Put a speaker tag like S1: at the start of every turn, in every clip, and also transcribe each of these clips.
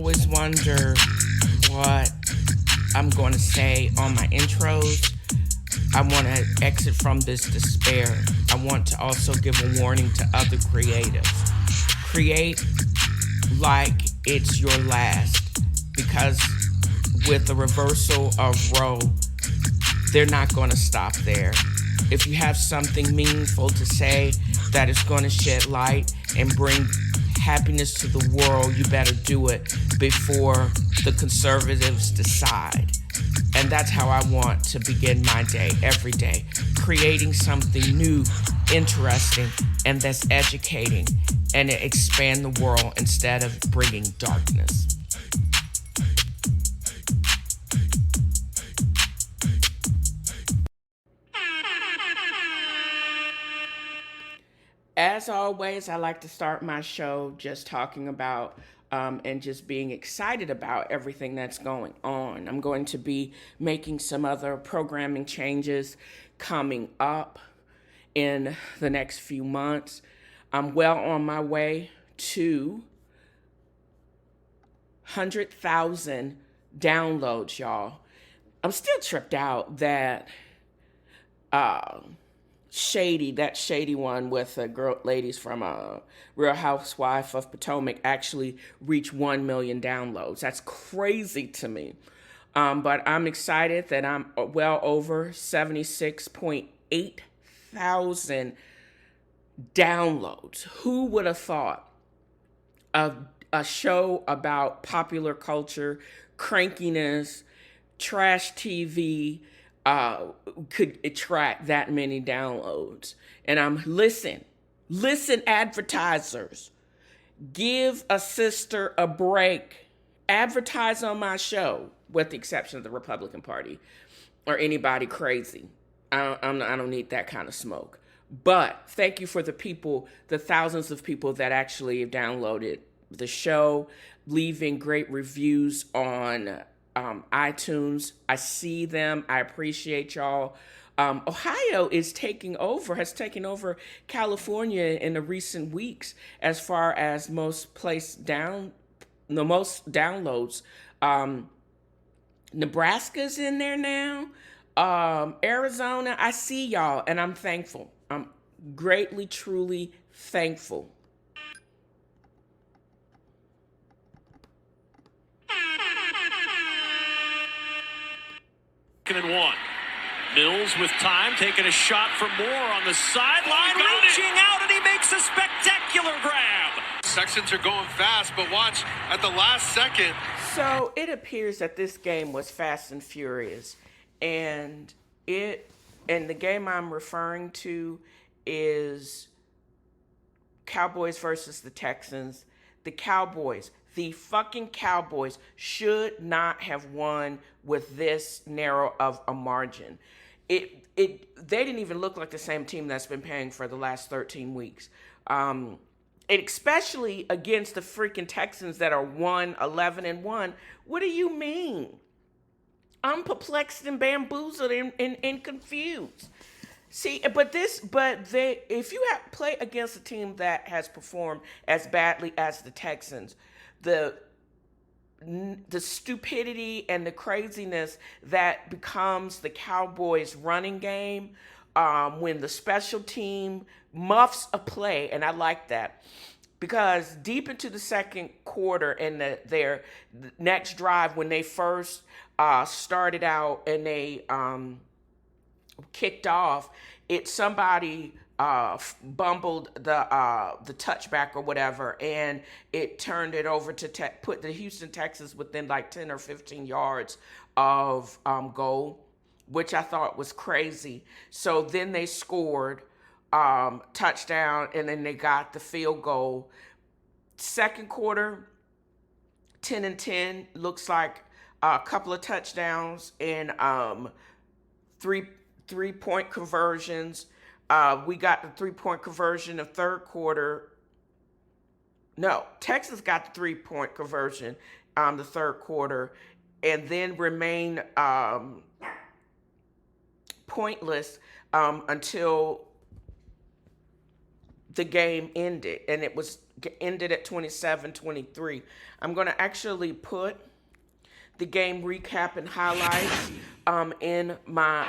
S1: always wonder what I'm going to say on my intros. I want to exit from this despair. I want to also give a warning to other creatives. Create like it's your last, because with the reversal of Roe, they're not going to stop there. If you have something meaningful to say that is going to shed light and bring happiness to the world, you better do it before the conservatives decide. And that's how I want to begin my day, every day, creating something new, interesting, and that's educating, and expand the world instead of bringing darkness. As always, I like to start my show just talking about and just being excited about everything that's going on. I'm going to be making some other programming changes coming up in the next few months. I'm well on my way to 100,000 downloads, y'all. I'm still tripped out that that shady one with the ladies from Real Housewife of Potomac actually reached 1 million downloads. That's crazy to me. But I'm excited that I'm well over 76.8 thousand downloads. Who would have thought a show about popular culture, crankiness, trash TV, could attract that many downloads? And listen, advertisers, give a sister a break. Advertise on my show, with the exception of the Republican Party or anybody crazy. I don't need that kind of smoke. But thank you for the people, the thousands of people that actually have downloaded the show, leaving great reviews on iTunes. I see them. I appreciate y'all. Ohio has taken over California in the recent weeks as far as the most downloads. Nebraska's in there now. Arizona, I see y'all, and I'm thankful. I'm greatly, truly thankful.
S2: And one. Mills with time, taking a shot for more on the sideline, reaching out, and he makes a spectacular grab.
S3: Sections are going fast, but watch at the last second.
S1: So it appears that this game was fast and furious, and the game I'm referring to is Cowboys versus the Texans. The fucking Cowboys should not have won with this narrow of a margin. They didn't even look like the same team that's been playing for the last 13 weeks. Especially against the freaking Texans that are 1-11-1. What do you mean? I'm perplexed and bamboozled and confused. See, if you play against a team that has performed as badly as the Texans, the stupidity and the craziness that becomes the Cowboys' running game, when the special team muffs a play, and I like that, because deep into the second quarter in their next drive, when they first started out and they kicked off, somebody bumbled the touchback or whatever, and it turned it over to put the Houston Texans within like 10 or 15 yards of goal, which I thought was crazy. So then they scored touchdown, and then they got the field goal. Second quarter, 10-10, looks like a couple of touchdowns and three-point conversions. We got the three-point conversion of third quarter. No, Texas got the three-point conversion the third quarter, and then remained pointless until the game ended, and it was ended at 27-23. I'm going to actually put the game recap and highlights in my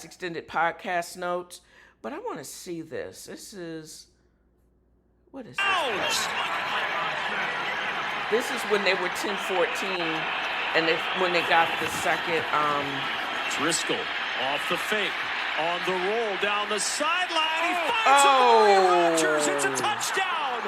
S1: extended podcast notes. But I want to see this. This is, what is this? This is when they were 10-14, and when they got the second.
S2: Driscoll off the fake, on the roll down the sideline. He finds Amari Rodgers. It's a touchdown.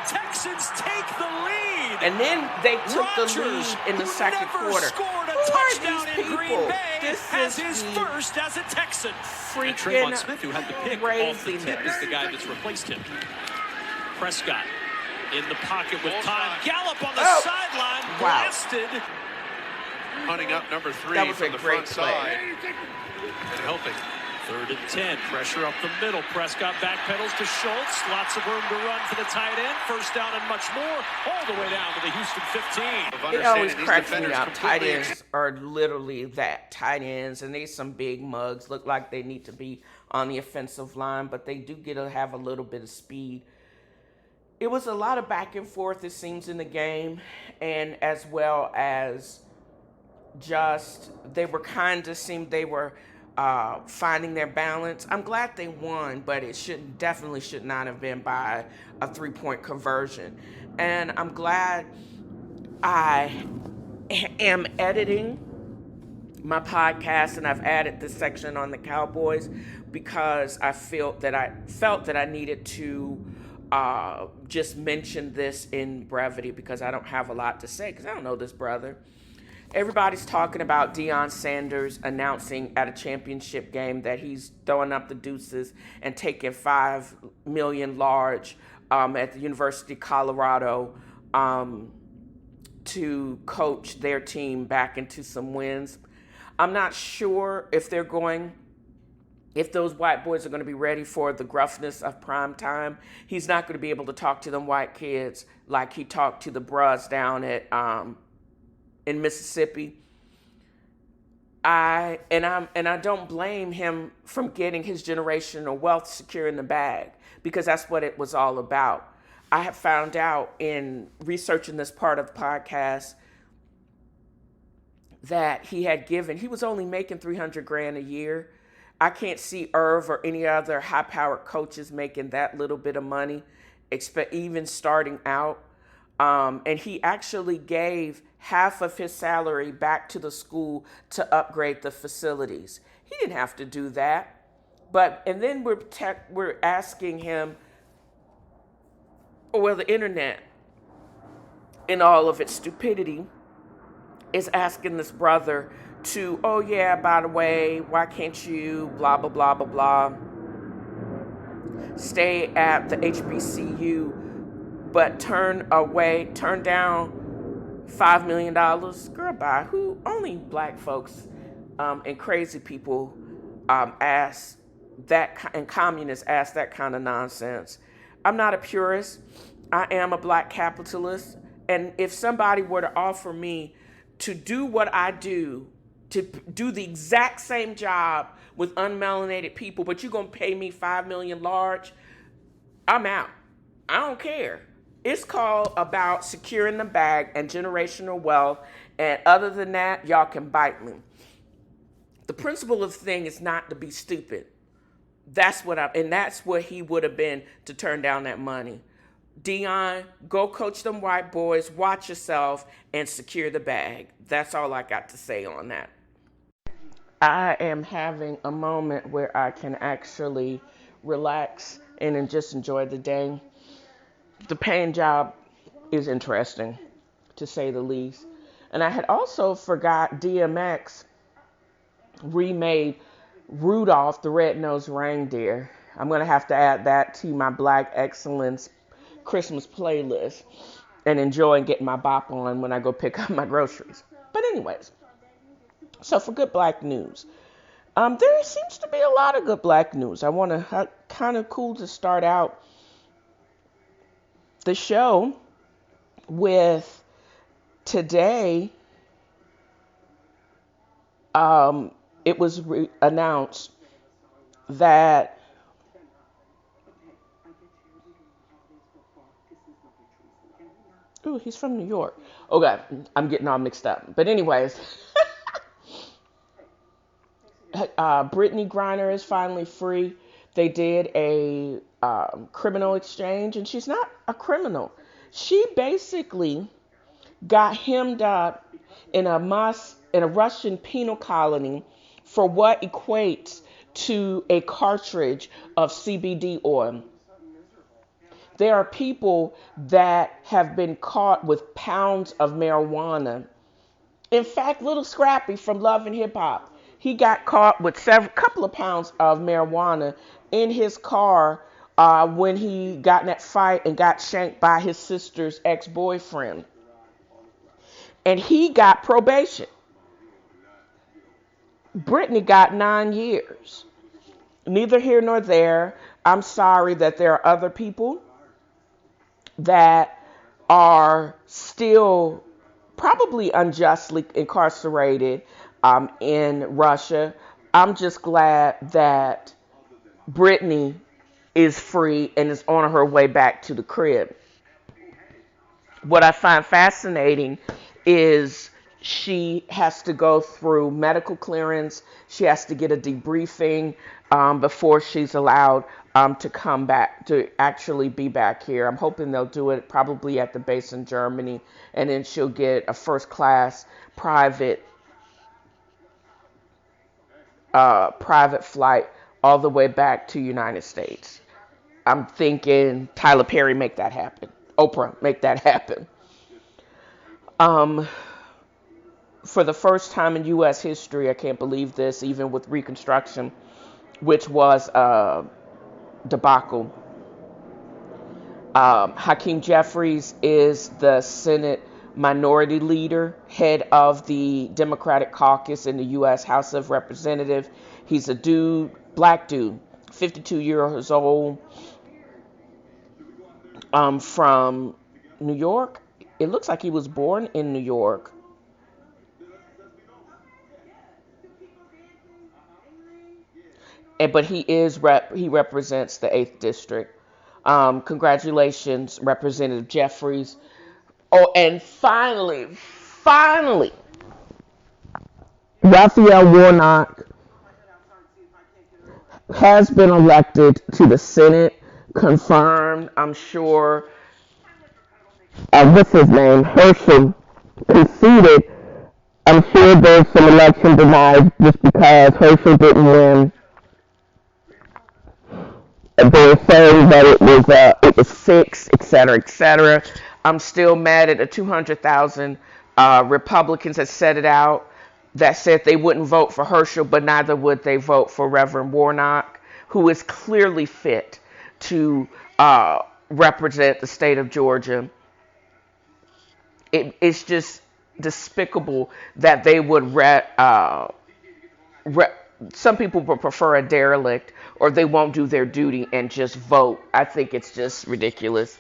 S2: Texans take the lead.
S1: And then they took
S2: Rodgers,
S1: the lead in the second quarter.
S2: Scored a
S1: Who
S2: touchdown
S1: are these
S2: in Green
S1: people?
S2: Bay.
S1: This
S2: has
S1: is
S2: his first as a Texan.
S1: Freaking
S2: Trayvon Smith, who had the pick off the tip,
S1: craziness.
S2: is the guy that's replaced him. Prescott in the pocket with time. Gallup on the sideline.
S1: Wow.
S2: Blasted.
S3: Hunting up number 3
S1: That was
S3: from
S1: a
S3: the
S1: great
S3: front
S1: play.
S3: side. And helping.
S2: 3rd and 10. Pressure up the middle. Prescott backpedals to Schultz. Lots of room to run for the tight end. First down and much more. All the way down to the Houston 15.
S1: It always cracks me up. Tight ends are literally that, tight ends, and they some big mugs. Look like they need to be on the offensive line, but they do get to have a little bit of speed. It was a lot of back and forth, it seems, in the game, and as well as just they were finding their balance. I'm glad they won, but it definitely should not have been by a 3-point conversion. And I'm glad I am editing my podcast, and I've added this section on the Cowboys because I felt that I needed to just mention this in brevity, because I don't have a lot to say, because I don't know this brother. Everybody's talking about Deion Sanders announcing at a championship game that he's throwing up the deuces and taking $5 million large at the University of Colorado to coach their team back into some wins. I'm not sure if those white boys are going to be ready for the gruffness of prime time. He's not going to be able to talk to them white kids like he talked to the bros down at in Mississippi. I don't blame him from getting his generational wealth secure in the bag, because that's what it was all about. I have found out in researching this part of the podcast that he was only making $300,000 a year. I can't see Irv or any other high-powered coaches making that little bit of money, even starting out. And he actually gave half of his salary back to the school to upgrade the facilities. He didn't have to do that. And then we're asking him, well, the internet, in all of its stupidity, is asking this brother to, oh yeah, by the way, why can't you blah, blah, blah, blah, blah, stay at the HBCU, but turn down $5 million? Girl, bye. Who? Only black folks and crazy people ask that, and communists ask that kind of nonsense. I'm not a purist. I am a black capitalist. And if somebody were to offer me to do what I do, to do the exact same job with unmelanated people, but you're going to pay me $5 million large, I'm out. I don't care. It's called about securing the bag and generational wealth. And other than that, y'all can bite me. The principle of the thing is not to be stupid. That's what he would have been to turn down that money. Deion, go coach them white boys, watch yourself, and secure the bag. That's all I got to say on that. I am having a moment where I can actually relax and just enjoy the day. The paying job is interesting, to say the least. And I had also forgot DMX remade Rudolph the Red-Nosed Reindeer. I'm going to have to add that to my Black Excellence Christmas playlist and enjoy getting my bop on when I go pick up my groceries. But anyways, so for good black news, there seems to be a lot of good black news. I want to kind of cool to start out the show with today. It was announced that Ooh, he's from New York. Okay, I'm getting all mixed up. But anyways, Brittany Griner is finally free. They did a criminal exchange, and she's not a criminal. She basically got hemmed up in a Russian penal colony for what equates to a cartridge of CBD oil. There are people that have been caught with pounds of marijuana. In fact, Little Scrappy from Love and Hip Hop, he got caught with couple of pounds of marijuana in his car when he got in that fight and got shanked by his sister's ex-boyfriend. And he got probation. Brittany got 9 years. Neither here nor there. I'm sorry that there are other people that are still probably unjustly incarcerated in Russia. I'm just glad that Brittany is free and is on her way back to the crib. What I find fascinating is she has to go through medical clearance. She has to get a debriefing before she's allowed to come back, to actually be back here. I'm hoping they'll do it probably at the base in Germany, and then she'll get a first class private flight all the way back to United States. I'm thinking Tyler Perry make that happen. Oprah make that happen. For the first time in U.S. history, I can't believe this, even with Reconstruction, which was a debacle. Hakeem Jeffries is the Senate Minority Leader, head of the Democratic Caucus in the U.S. House of Representatives. He's a dude, black dude, 52 years old, from New York. It looks like he was born in New York. But he represents the 8th District. Congratulations, Representative Jeffries. Oh, and finally, Raphael Warnock has been elected to the Senate, confirmed. I'm sure, what's his name, Herschel, conceded. I'm sure there's some election denied just because Herschel didn't win. They're saying that it was fixed, et cetera, et cetera. I'm still mad at the 200,000 Republicans that set it out, that said they wouldn't vote for Herschel, but neither would they vote for Reverend Warnock, who is clearly fit to represent the state of Georgia. It's just despicable that they would some people would prefer a derelict, or they won't do their duty and just vote. I think it's just ridiculous.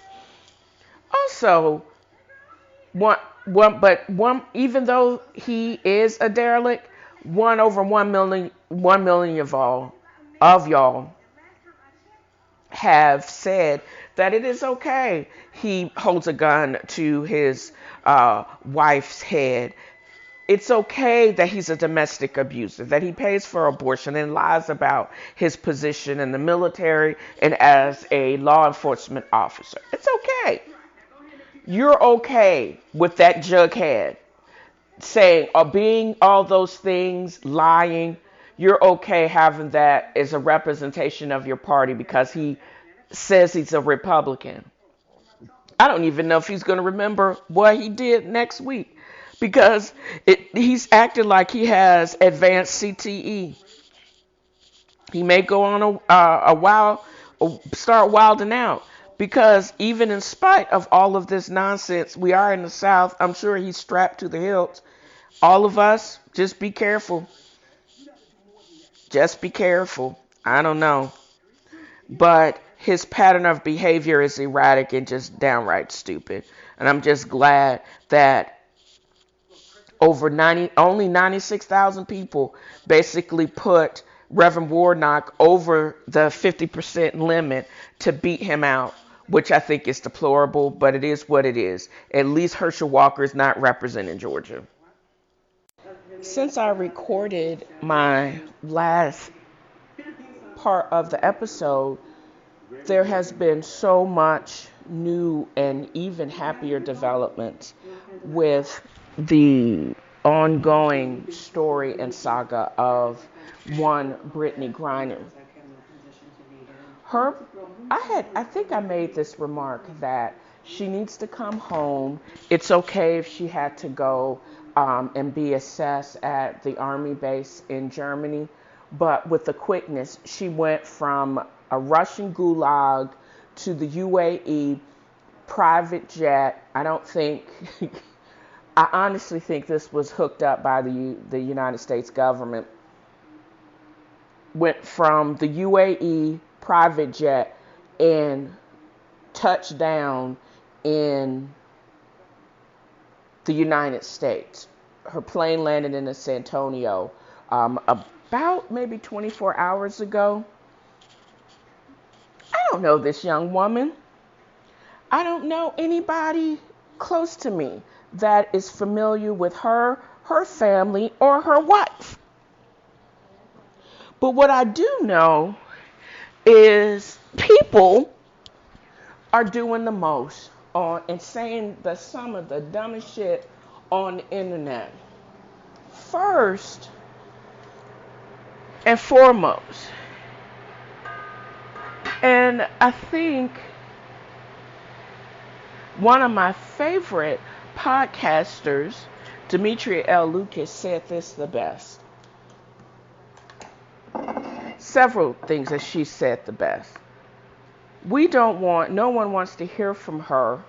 S1: Also, even though he is a derelict, 1 million of y'all have said that it is okay. He holds a gun to his wife's head. It's okay that he's a domestic abuser, that he pays for abortion and lies about his position in the military and as a law enforcement officer. It's okay. You're okay with that jughead saying or being all those things, lying. You're okay having that as a representation of your party because he says he's a Republican. I don't even know if he's going to remember what he did next week, because he's acting like he has advanced CTE. He may go on start wilding out, because even in spite of all of this nonsense, we are in the South. I'm sure he's strapped to the hilt. All of us, just be careful. Just be careful. I don't know. But his pattern of behavior is erratic and just downright stupid. And I'm just glad that only 96,000 people basically put Reverend Warnock over the 50% limit to beat him out which I think is deplorable, but it is what it is. At least Herschel Walker is not representing Georgia. Since I recorded my last part of the episode, there has been so much new and even happier developments with the ongoing story and saga of one Brittany Griner. I think I made this remark that she needs to come home. It's okay if she had to go and be assessed at the army base in Germany, but with the quickness, she went from a Russian gulag to the UAE private jet. I honestly think this was hooked up by the United States government. Went from the UAE private jet and touched down in the United States. Her plane landed in San Antonio about maybe 24 hours ago. I don't know this young woman. I don't know anybody close to me that is familiar with her family, or her wife. But what I do know is people are doing the most on and saying some of the dumbest shit on the internet. First and foremost, and I think one of my favorite podcasters, Demetria L. Lucas, said this the best. Several things that she said the best. No one wants to hear from her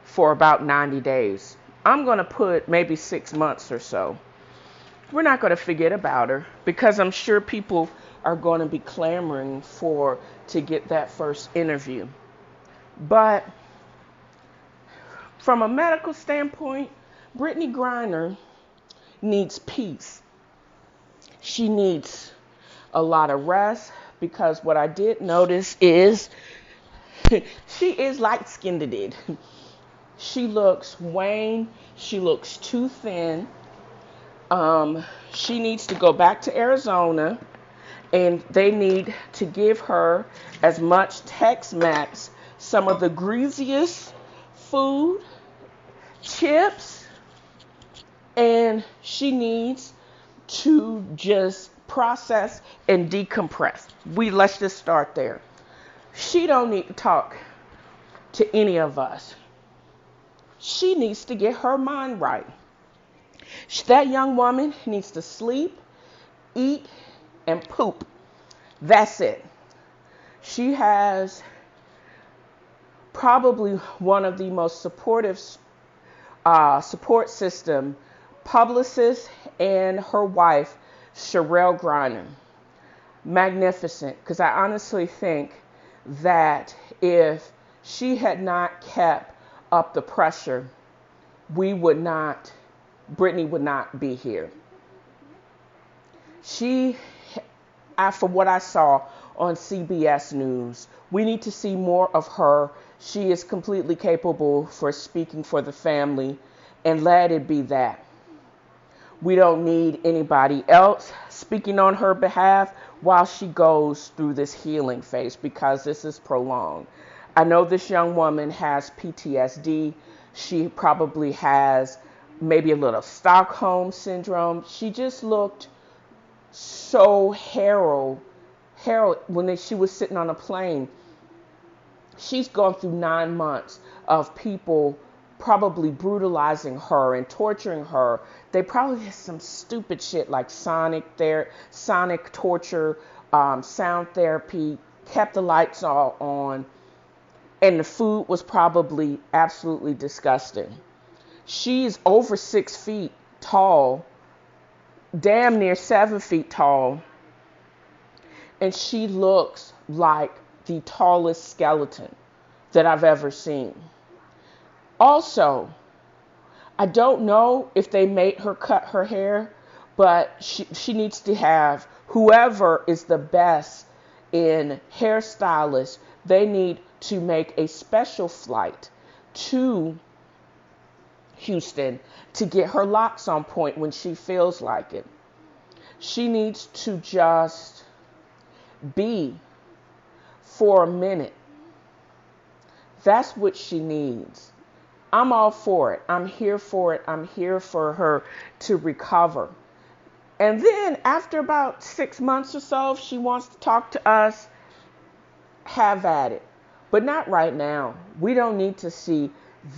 S1: for about 90 days. I'm going to put maybe 6 months or so. We're not going to forget about her because I'm sure people are going to be clamoring to get that first interview. But from a medical standpoint, Brittany Griner needs peace. She needs a lot of rest, because what I did notice is she is light-skinned. She looks wan. She looks too thin. She needs to go back to Arizona, and they need to give her as much Tex-Mex, some of the greasiest food, chips, and she needs to just process and decompress. Let's just start there. She don't need to talk to any of us. She needs to get her mind right. That young woman needs to sleep, eat, and poop. That's it. She has probably one of the most supportive support system publicist, and her wife, Sherelle Griner. Magnificent, because I honestly think that if she had not kept up the pressure, Brittany would not be here. From what I saw on CBS News, we need to see more of her. She is completely capable for speaking for the family, and let it be that. We don't need anybody else speaking on her behalf while she goes through this healing phase, because this is prolonged. I know this young woman has PTSD. She probably has maybe a little Stockholm syndrome. She just looked so harrowed when she was sitting on a plane. She's gone through 9 months of people probably brutalizing her and torturing her. They probably had some stupid shit like sonic torture, sound therapy, kept the lights all on, and the food was probably absolutely disgusting. She's over 6 feet tall, damn near 7 feet tall, and she looks like the tallest skeleton that I've ever seen. Also, I don't know if they made her cut her hair, but she needs to have whoever is the best in hairstylists. They need to make a special flight to Houston to get her locks on point when she feels like it. She needs to just be for a minute. That's what she needs. I'm all for it. I'm here for it. I'm here for her to recover. And then after about 6 months or so, if she wants to talk to us, have at it. But not right now. We don't need to see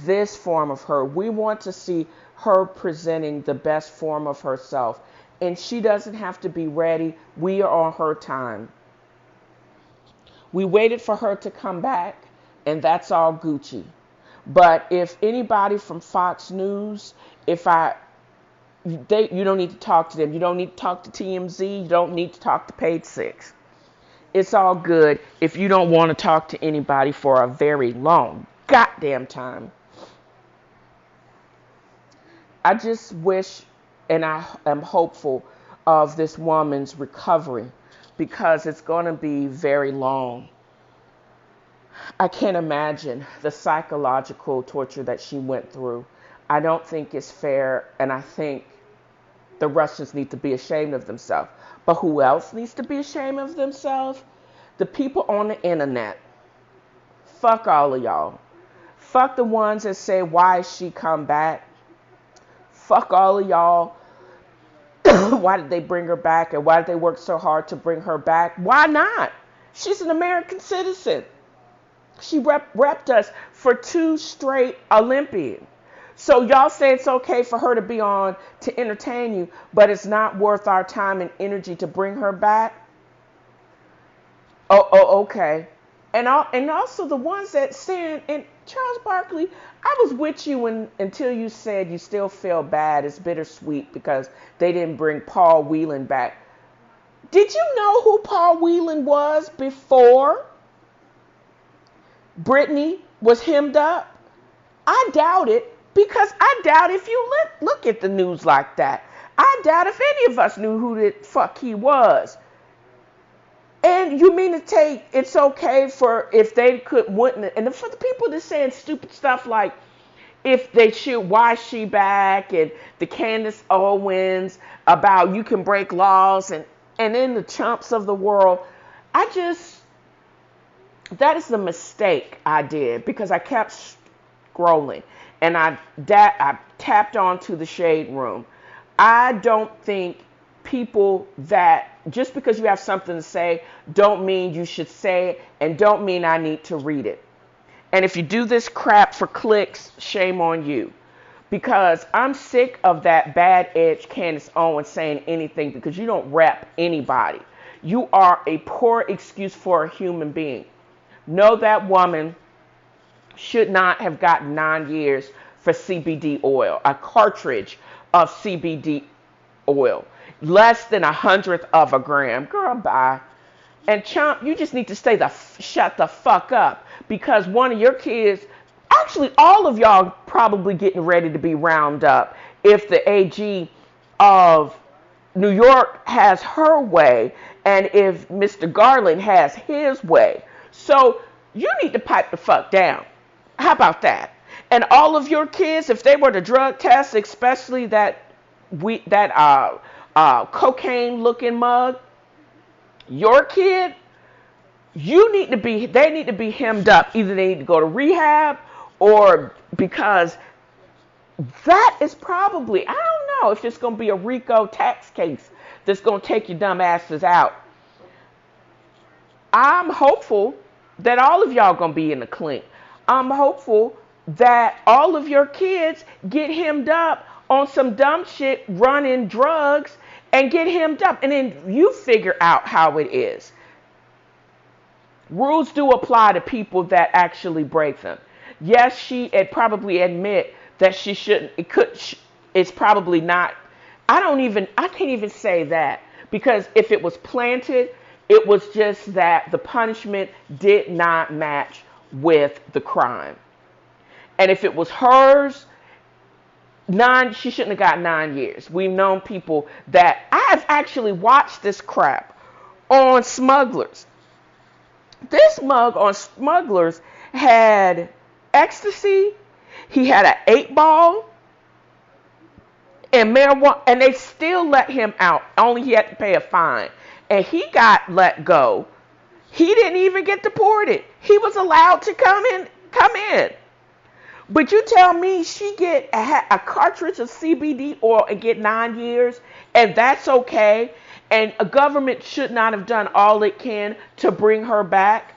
S1: this form of her. We want to see her presenting the best form of herself. And she doesn't have to be ready. We are on her time. We waited for her to come back, and that's all Gucci. But if anybody from Fox News, you don't need to talk to them. You don't need to talk to TMZ. You don't need to talk to Page 6. It's all good if you don't want to talk to anybody for a very long goddamn time. I just wish, and I am hopeful of this woman's recovery, because it's going to be very long. I can't imagine the psychological torture that she went through. I don't think it's fair, and I think the Russians need to be ashamed of themselves. But who else needs to be ashamed of themselves? The people on the internet. Fuck all of y'all. Fuck the ones that say, why is she come back? Fuck all of y'all. Why did they bring her back? And why did they work so hard to bring her back? Why not? She's an American citizen. She repped us for 2 straight Olympians. So y'all say it's okay for her to be on to entertain you, but it's not worth our time and energy to bring her back? Oh, okay. And also the ones that saying, and Charles Barkley, I was with you until you said you still feel bad. It's bittersweet because they didn't bring Paul Whelan back. Did you know who Paul Whelan was before Britney was hemmed up? I doubt it, because I doubt if you look at the news like that. I doubt if any of us knew who the fuck he was. And you mean to take it's okay for if they wouldn't, and for the people that saying stupid stuff like if they should, why is she back, and the Candace Owens about you can break laws, and then the chumps of the world, that is the mistake I did, because I kept scrolling and I tapped onto the shade room. I don't think people that just because you have something to say don't mean you should say it, and don't mean I need to read it. And if you do this crap for clicks, shame on you. Because I'm sick of that bad edge Candace Owens saying anything because you don't rep anybody. You are a poor excuse for a human being. No, that woman should not have gotten 9 years for CBD oil, a cartridge of CBD oil. Less than 100th of a gram. Girl, bye. And chump, you just need to shut the fuck up, because one of your kids, actually all of y'all probably getting ready to be round up if the AG of New York has her way and if Mr. Garland has his way. So you need to pipe the fuck down. How about that? And all of your kids, if they were to drug test, especially that cocaine looking mug, your kid, they need to be hemmed up. Either they need to go to rehab, or because that is probably, I don't know if it's going to be a RICO tax case that's going to take your dumb asses out. I'm hopeful that all of y'all going to be in the clink. I'm hopeful that all of your kids get hemmed up on some dumb shit, running drugs, and get hemmed up. And then you figure out how it is. Rules do apply to people that actually break them. Yes, she'd probably admit that she shouldn't. It's probably not. I can't even say that, because if it was planted, it was just that the punishment did not match with the crime. And if it was hers, she shouldn't have got 9 years. We've known people that, I've actually watched this crap on Smugglers. This mug on Smugglers had ecstasy. He had an 8-ball and marijuana, and they still let him out. Only he had to pay a fine, and he got let go. He didn't even get deported. He was allowed to come in. But you tell me she get a cartridge of CBD oil and get 9 years, and that's okay, and a government should not have done all it can to bring her back?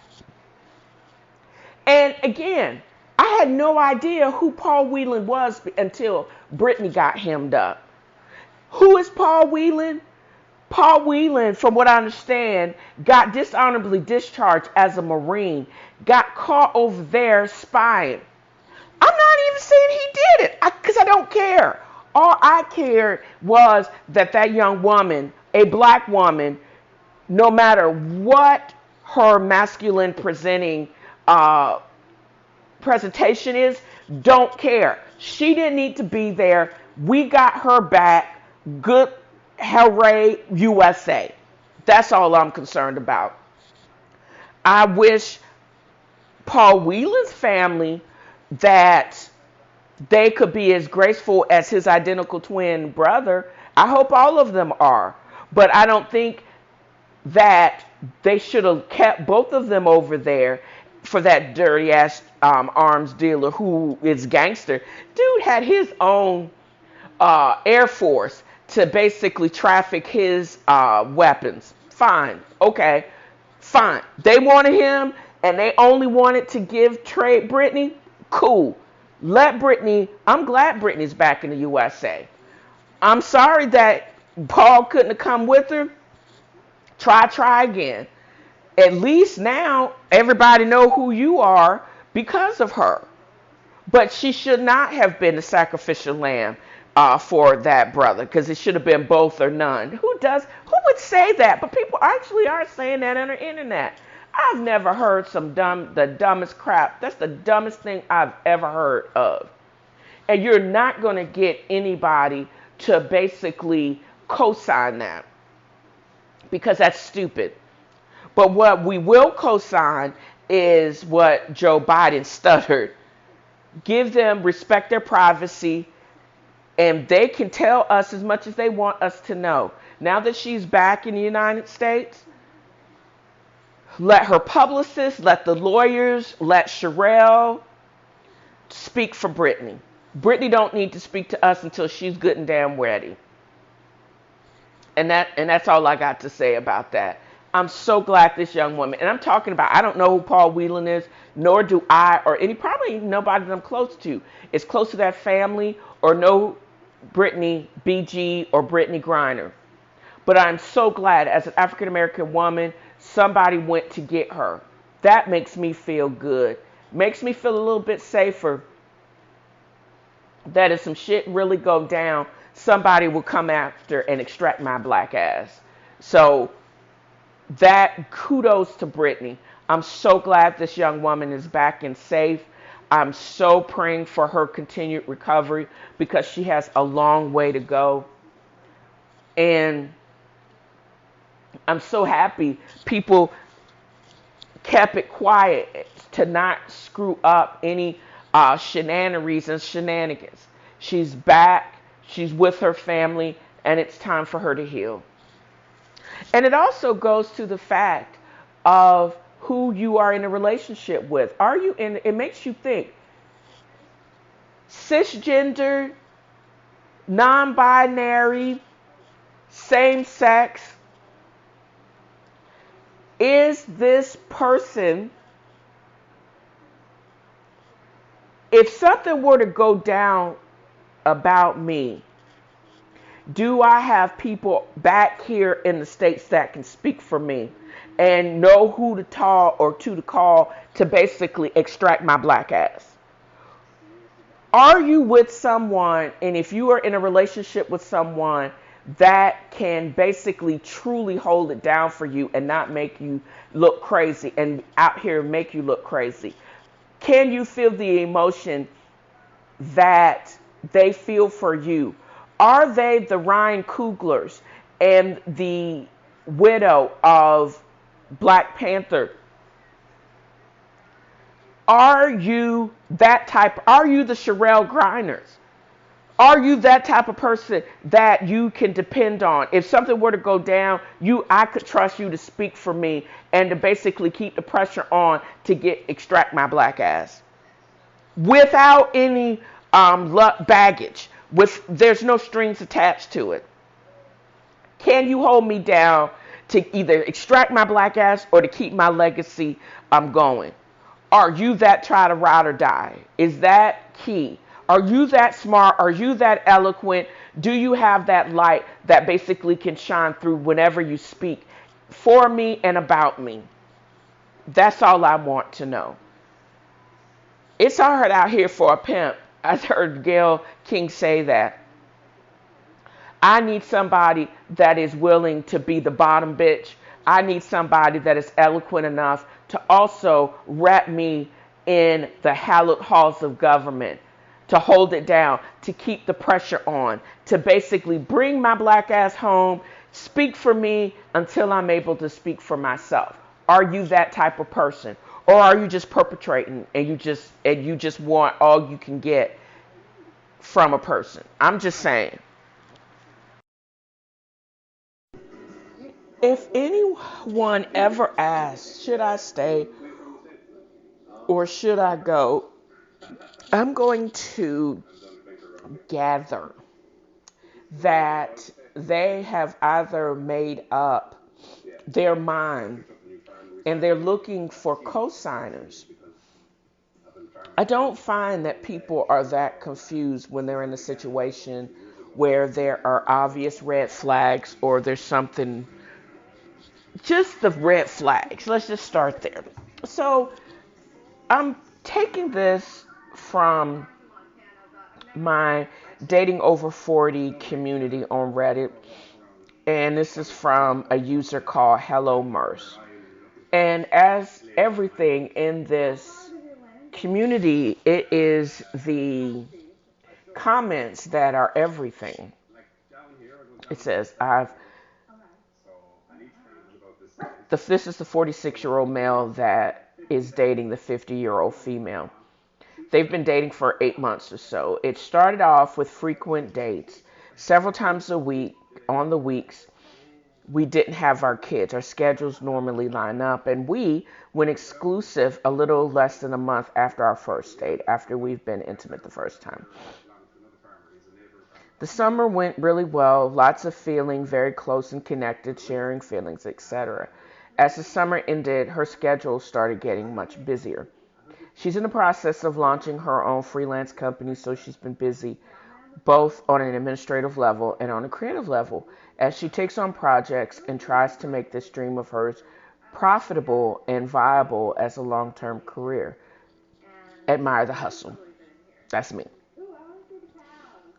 S1: And again, I had no idea who Paul Whelan was until Brittany got hemmed up. Who is Paul Whelan? Paul Whelan, from what I understand, got dishonorably discharged as a Marine, got caught over there spying. I'm not even saying he did it, because I don't care. All I cared was that young woman, a black woman, no matter what her masculine presentation is, don't care. She didn't need to be there. We got her back. Good, hooray, USA. That's all I'm concerned about. I wish Paul Whelan's family that they could be as graceful as his identical twin brother. I hope all of them are. But I don't think that they should have kept both of them over there for that dirty ass arms dealer who is gangster. Dude had his own Air Force to basically traffic his weapons. Fine. Okay. Fine. They wanted him and they only wanted to trade Brittany. Cool. Let Brittany, I'm glad Brittany's back in the USA. I'm sorry that Paul couldn't have come with her. Try again. At least now everybody know who you are because of her. But she should not have been the sacrificial lamb for that brother, because it should have been both or none. Who would say that? But people actually are saying that on the internet. I've never heard the dumbest crap. That's the dumbest thing I've ever heard of. And you're not going to get anybody to basically co-sign that, because that's stupid. But what we will co-sign is what Joe Biden stuttered. Give them, respect their privacy, and they can tell us as much as they want us to know. Now that she's back in the United States, let her publicist, let the lawyers, let Sherelle speak for Brittany. Brittany don't need to speak to us until she's good and damn ready. And that's all I got to say about that. I'm so glad this young woman, and I'm talking about, I don't know who Paul Whelan is, nor do I, or probably nobody that I'm close to is close to that family, or know Brittany BG or Brittany Griner. But I'm so glad as an African American woman, somebody went to get her. That makes me feel good. Makes me feel a little bit safer that if some shit really go down, somebody will come after and extract my black ass. So that kudos to Brittany. I'm so glad this young woman is back and safe. I'm so praying for her continued recovery, because she has a long way to go. And I'm so happy people kept it quiet to not screw up any shenanigans. She's back. She's with her family, and it's time for her to heal. And it also goes to the fact of who you are in a relationship with. Are you in? It makes you think. Cisgender, non-binary, same sex. Is this person, if something were to go down about me, do I have people back here in the States that can speak for me and know who to talk or to call to basically extract my black ass? Are you with someone, and if you are in a relationship with someone that can basically truly hold it down for you and not make you look crazy and out here make you look crazy? Can you feel the emotion that they feel for you? Are they the Ryan Cooglers and the widow of Black Panther Are you that type? Are you the Sherelle Grinders? Are you that type of person that you can depend on? If something were to go down, I could trust you to speak for me and to basically keep the pressure on to extract my black ass without any baggage. There's no strings attached to it. Can you hold me down to either extract my black ass or to keep my legacy going? Are you that try to ride or die? Is that key? Are you that smart? Are you that eloquent? Do you have that light that basically can shine through whenever you speak for me and about me? That's all I want to know. It's hard out here for a pimp. I heard Gayle King say that. I need somebody that is willing to be the bottom bitch. I need somebody that is eloquent enough to also wrap me in the hallowed halls of government, to hold it down, to keep the pressure on, to basically bring my black ass home, speak for me until I'm able to speak for myself. Are you that type of person? Or are you just perpetrating and you just want all you can get from a person? I'm just saying. If anyone ever asks, should I stay or should I go? I'm going to gather that they have either made up their mind and they're looking for co-signers. I don't find that people are that confused when they're in a situation where there are obvious red flags or there's something, just the red flags. Let's just start there. So I'm taking this from my dating over 40 community on Reddit, and this is from a user called Hello Merce. And as everything in this community, it is the comments that are everything. It says, this is the 46-year-old male that is dating the 50-year-old female. They've been dating for 8 months or so. It started off with frequent dates, several times a week. On the weeks, we didn't have our kids. Our schedules normally line up, and we went exclusive a little less than a month after our first date, after we've been intimate the first time. The summer went really well, lots of feeling, very close and connected, sharing feelings, etc. As the summer ended, her schedule started getting much busier. She's in the process of launching her own freelance company, so she's been busy both on an administrative level and on a creative level as she takes on projects and tries to make this dream of hers profitable and viable as a long-term career. Admire the hustle. That's me.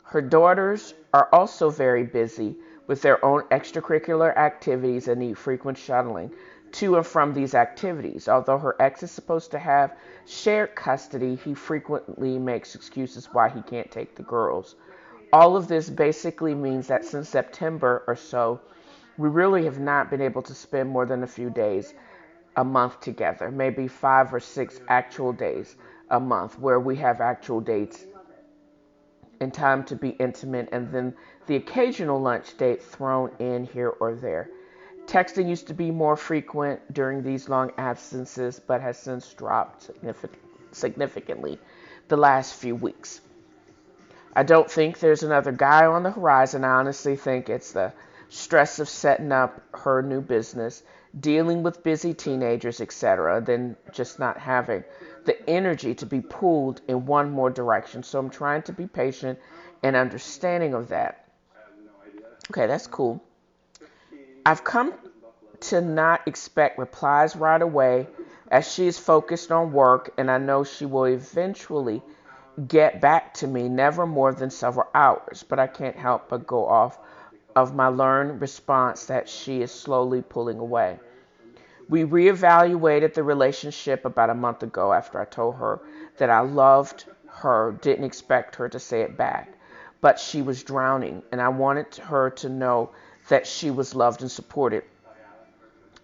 S1: Her daughters are also very busy with their own extracurricular activities and need frequent shuttling to and from these activities. Although her ex is supposed to have shared custody, he frequently makes excuses why he can't take the girls. All of this basically means that since September or so, we really have not been able to spend more than a few days a month together, maybe 5 or 6 actual days a month where we have actual dates and time to be intimate, and then the occasional lunch date thrown in here or there. Texting used to be more frequent during these long absences, but has since dropped significantly the last few weeks. I don't think there's another guy on the horizon. I honestly think it's the stress of setting up her new business, dealing with busy teenagers, etc., than just not having the energy to be pulled in one more direction. So I'm trying to be patient and understanding of that. Okay, that's cool. I've come to not expect replies right away as she is focused on work, and I know she will eventually get back to me, never more than several hours, but I can't help but go off of my learned response that she is slowly pulling away. We reevaluated the relationship about a month ago after I told her that I loved her, didn't expect her to say it back, but she was drowning, and I wanted her to know that she was loved and supported.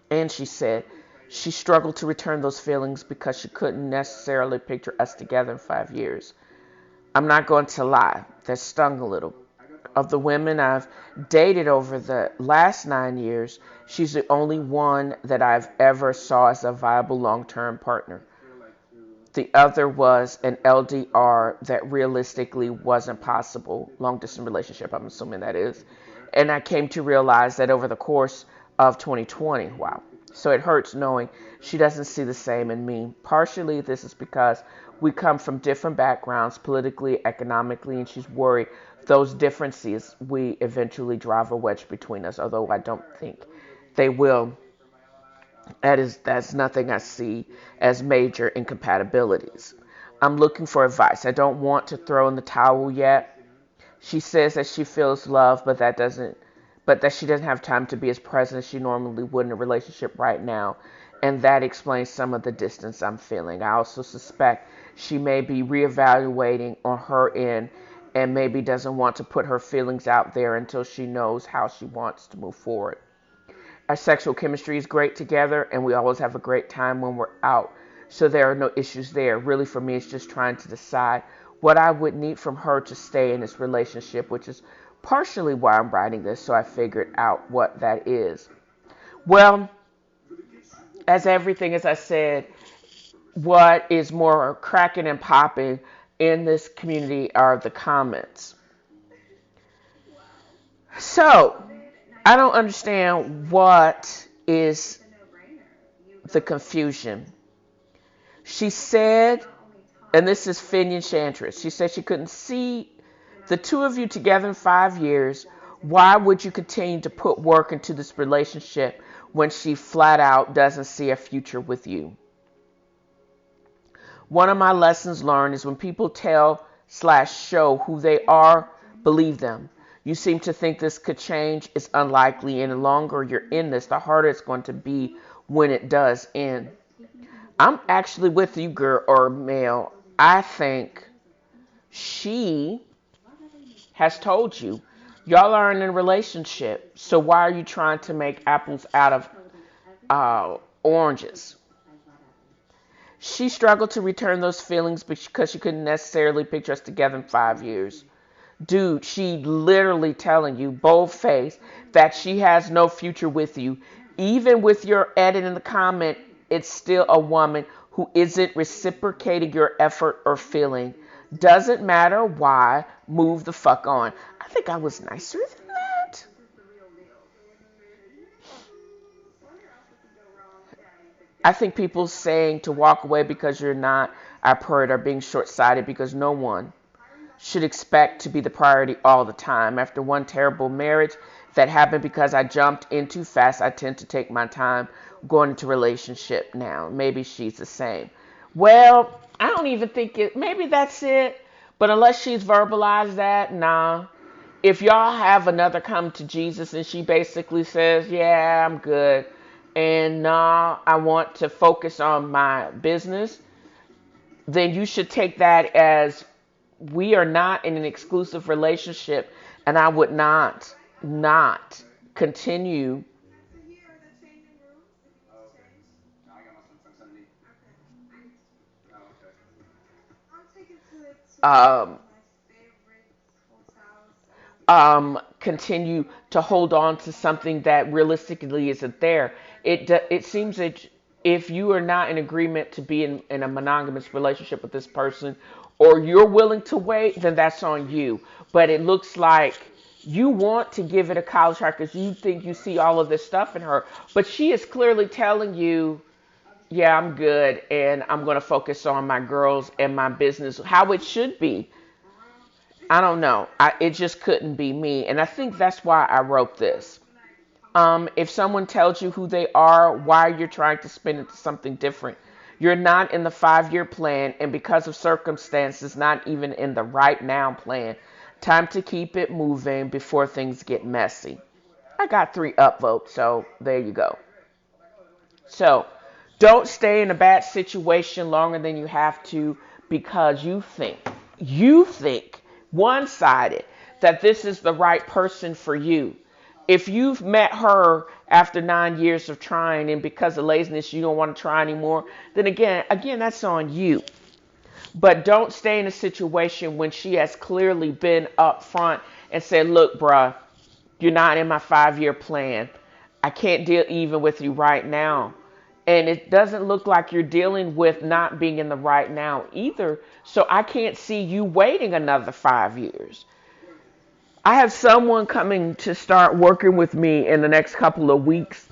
S1: And she said She struggled to return those feelings because she couldn't necessarily picture us together in 5 years. I'm not going to lie, that stung a little. Of the women I've dated over the last 9 years, she's the only one that I've ever saw as a viable long-term partner. The other was an LDR that realistically wasn't possible, long-distance relationship, I'm assuming that is. And I came to realize that over the course of 2020, wow. So it hurts knowing she doesn't see the same in me. Partially, this is because we come from different backgrounds, politically, economically, and she's worried those differences we eventually drive a wedge between us, although I don't think they will. That's nothing I see as major incompatibilities. I'm looking for advice. I don't want to throw in the towel yet. She says that she feels love, but that she doesn't have time to be as present as she normally would in a relationship right now. And that explains some of the distance I'm feeling. I also suspect she may be reevaluating on her end and maybe doesn't want to put her feelings out there until she knows how she wants to move forward. Our sexual chemistry is great together, and we always have a great time when we're out. So there are no issues there. Really, for me, it's just trying to decide what I would need from her to stay in this relationship, which is partially why I'm writing this, so I figured out what that is. Well, as everything, as I said, what is more cracking and popping in this community are the comments. So, I don't understand what is the confusion. She said, and this is Finian Chantress, she said she couldn't see the two of you together in 5 years. Why would you continue to put work into this relationship when she flat out doesn't see a future with you? One of my lessons learned is when people tell/show who they are, believe them. You seem to think this could change. It's unlikely, and the longer you're in this, the harder it's going to be when it does end. I'm actually with you, girl or male. I think she has told you, y'all are in a relationship, so why are you trying to make apples out of oranges? She struggled to return those feelings because she couldn't necessarily picture us together in 5 years. Dude, she literally telling you bold-faced that she has no future with you. Even with your edit in the comment, it's still a woman who isn't reciprocating your effort or feeling. Doesn't matter why, move the fuck on. I think I was nicer than that. I think people saying to walk away because you're not our priority are being short-sighted, because no one should expect to be the priority all the time. After one terrible marriage that happened because I jumped in too fast, I tend to take my time going into relationship now. Maybe she's the same. Well, I don't even think maybe that's it. But unless she's verbalized that, nah. If y'all have another come to Jesus and she basically says, yeah, I'm good, and nah, I want to focus on my business, then you should take that as we are not in an exclusive relationship, and I would not continue continue to hold on to something that realistically isn't there. It seems that if you are not in agreement to be in a monogamous relationship with this person, or you're willing to wait, then that's on you. But it looks like you want to give it a college try because you think you see all of this stuff in her. But she is clearly telling you, yeah, I'm good, and I'm going to focus on my girls and my business, how it should be. I don't know. It just couldn't be me. And I think that's why I wrote this. If someone tells you who they are, why you're trying to spin it to something different. You're not in the 5-year plan, and because of circumstances, not even in the right now plan. Time to keep it moving before things get messy. I got 3 upvotes, so there you go. So, don't stay in a bad situation longer than you have to because you think one-sided that this is the right person for you. if you've met her after 9 years of trying and because of laziness you don't want to try anymore, then again, that's on you. But don't stay in a situation when she has clearly been upfront and said, look, bruh, you're not in my 5-year plan. I can't deal even with you right now. And it doesn't look like you're dealing with not being in the right now either. So I can't see you waiting another 5 years. I have someone coming to start working with me in the next couple of weeks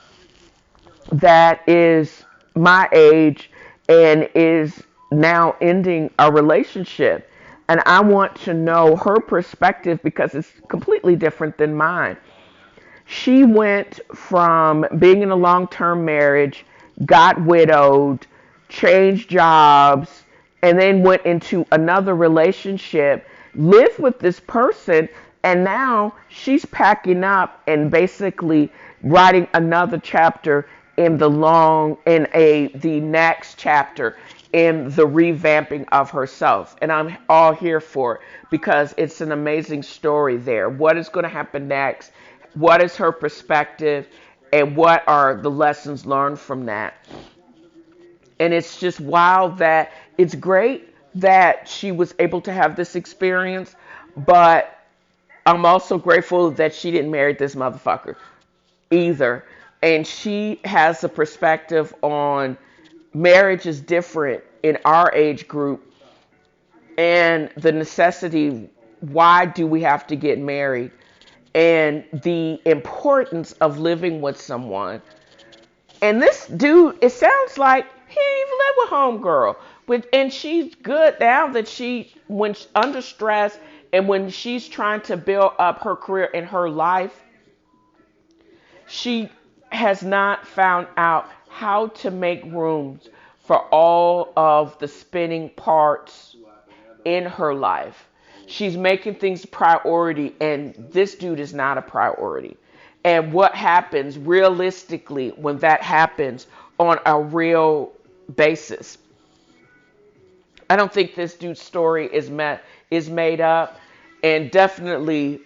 S1: that is my age and is now ending a relationship. And I want to know her perspective because it's completely different than mine. She went from being in a long-term marriage, got widowed, changed jobs, and then went into another relationship, lived with this person, and now she's packing up and basically writing another chapter in the next chapter in the revamping of herself. And I'm all here for it because it's an amazing story there. What is going to happen next? What is her perspective? And what are the lessons learned from that? And it's just wild that it's great that she was able to have this experience, but I'm also grateful that she didn't marry this motherfucker either. And she has a perspective on marriage is different in our age group and the necessity, why do we have to get married? And the importance of living with someone. And this dude, it sounds like he didn't even live with homegirl. And she's good now that when she's under stress and when she's trying to build up her career in her life, she has not found out how to make rooms for all of the spinning parts in her life. She's making things a priority, and this dude is not a priority. And what happens realistically when that happens on a real basis? I don't think this dude's story is made up, and definitely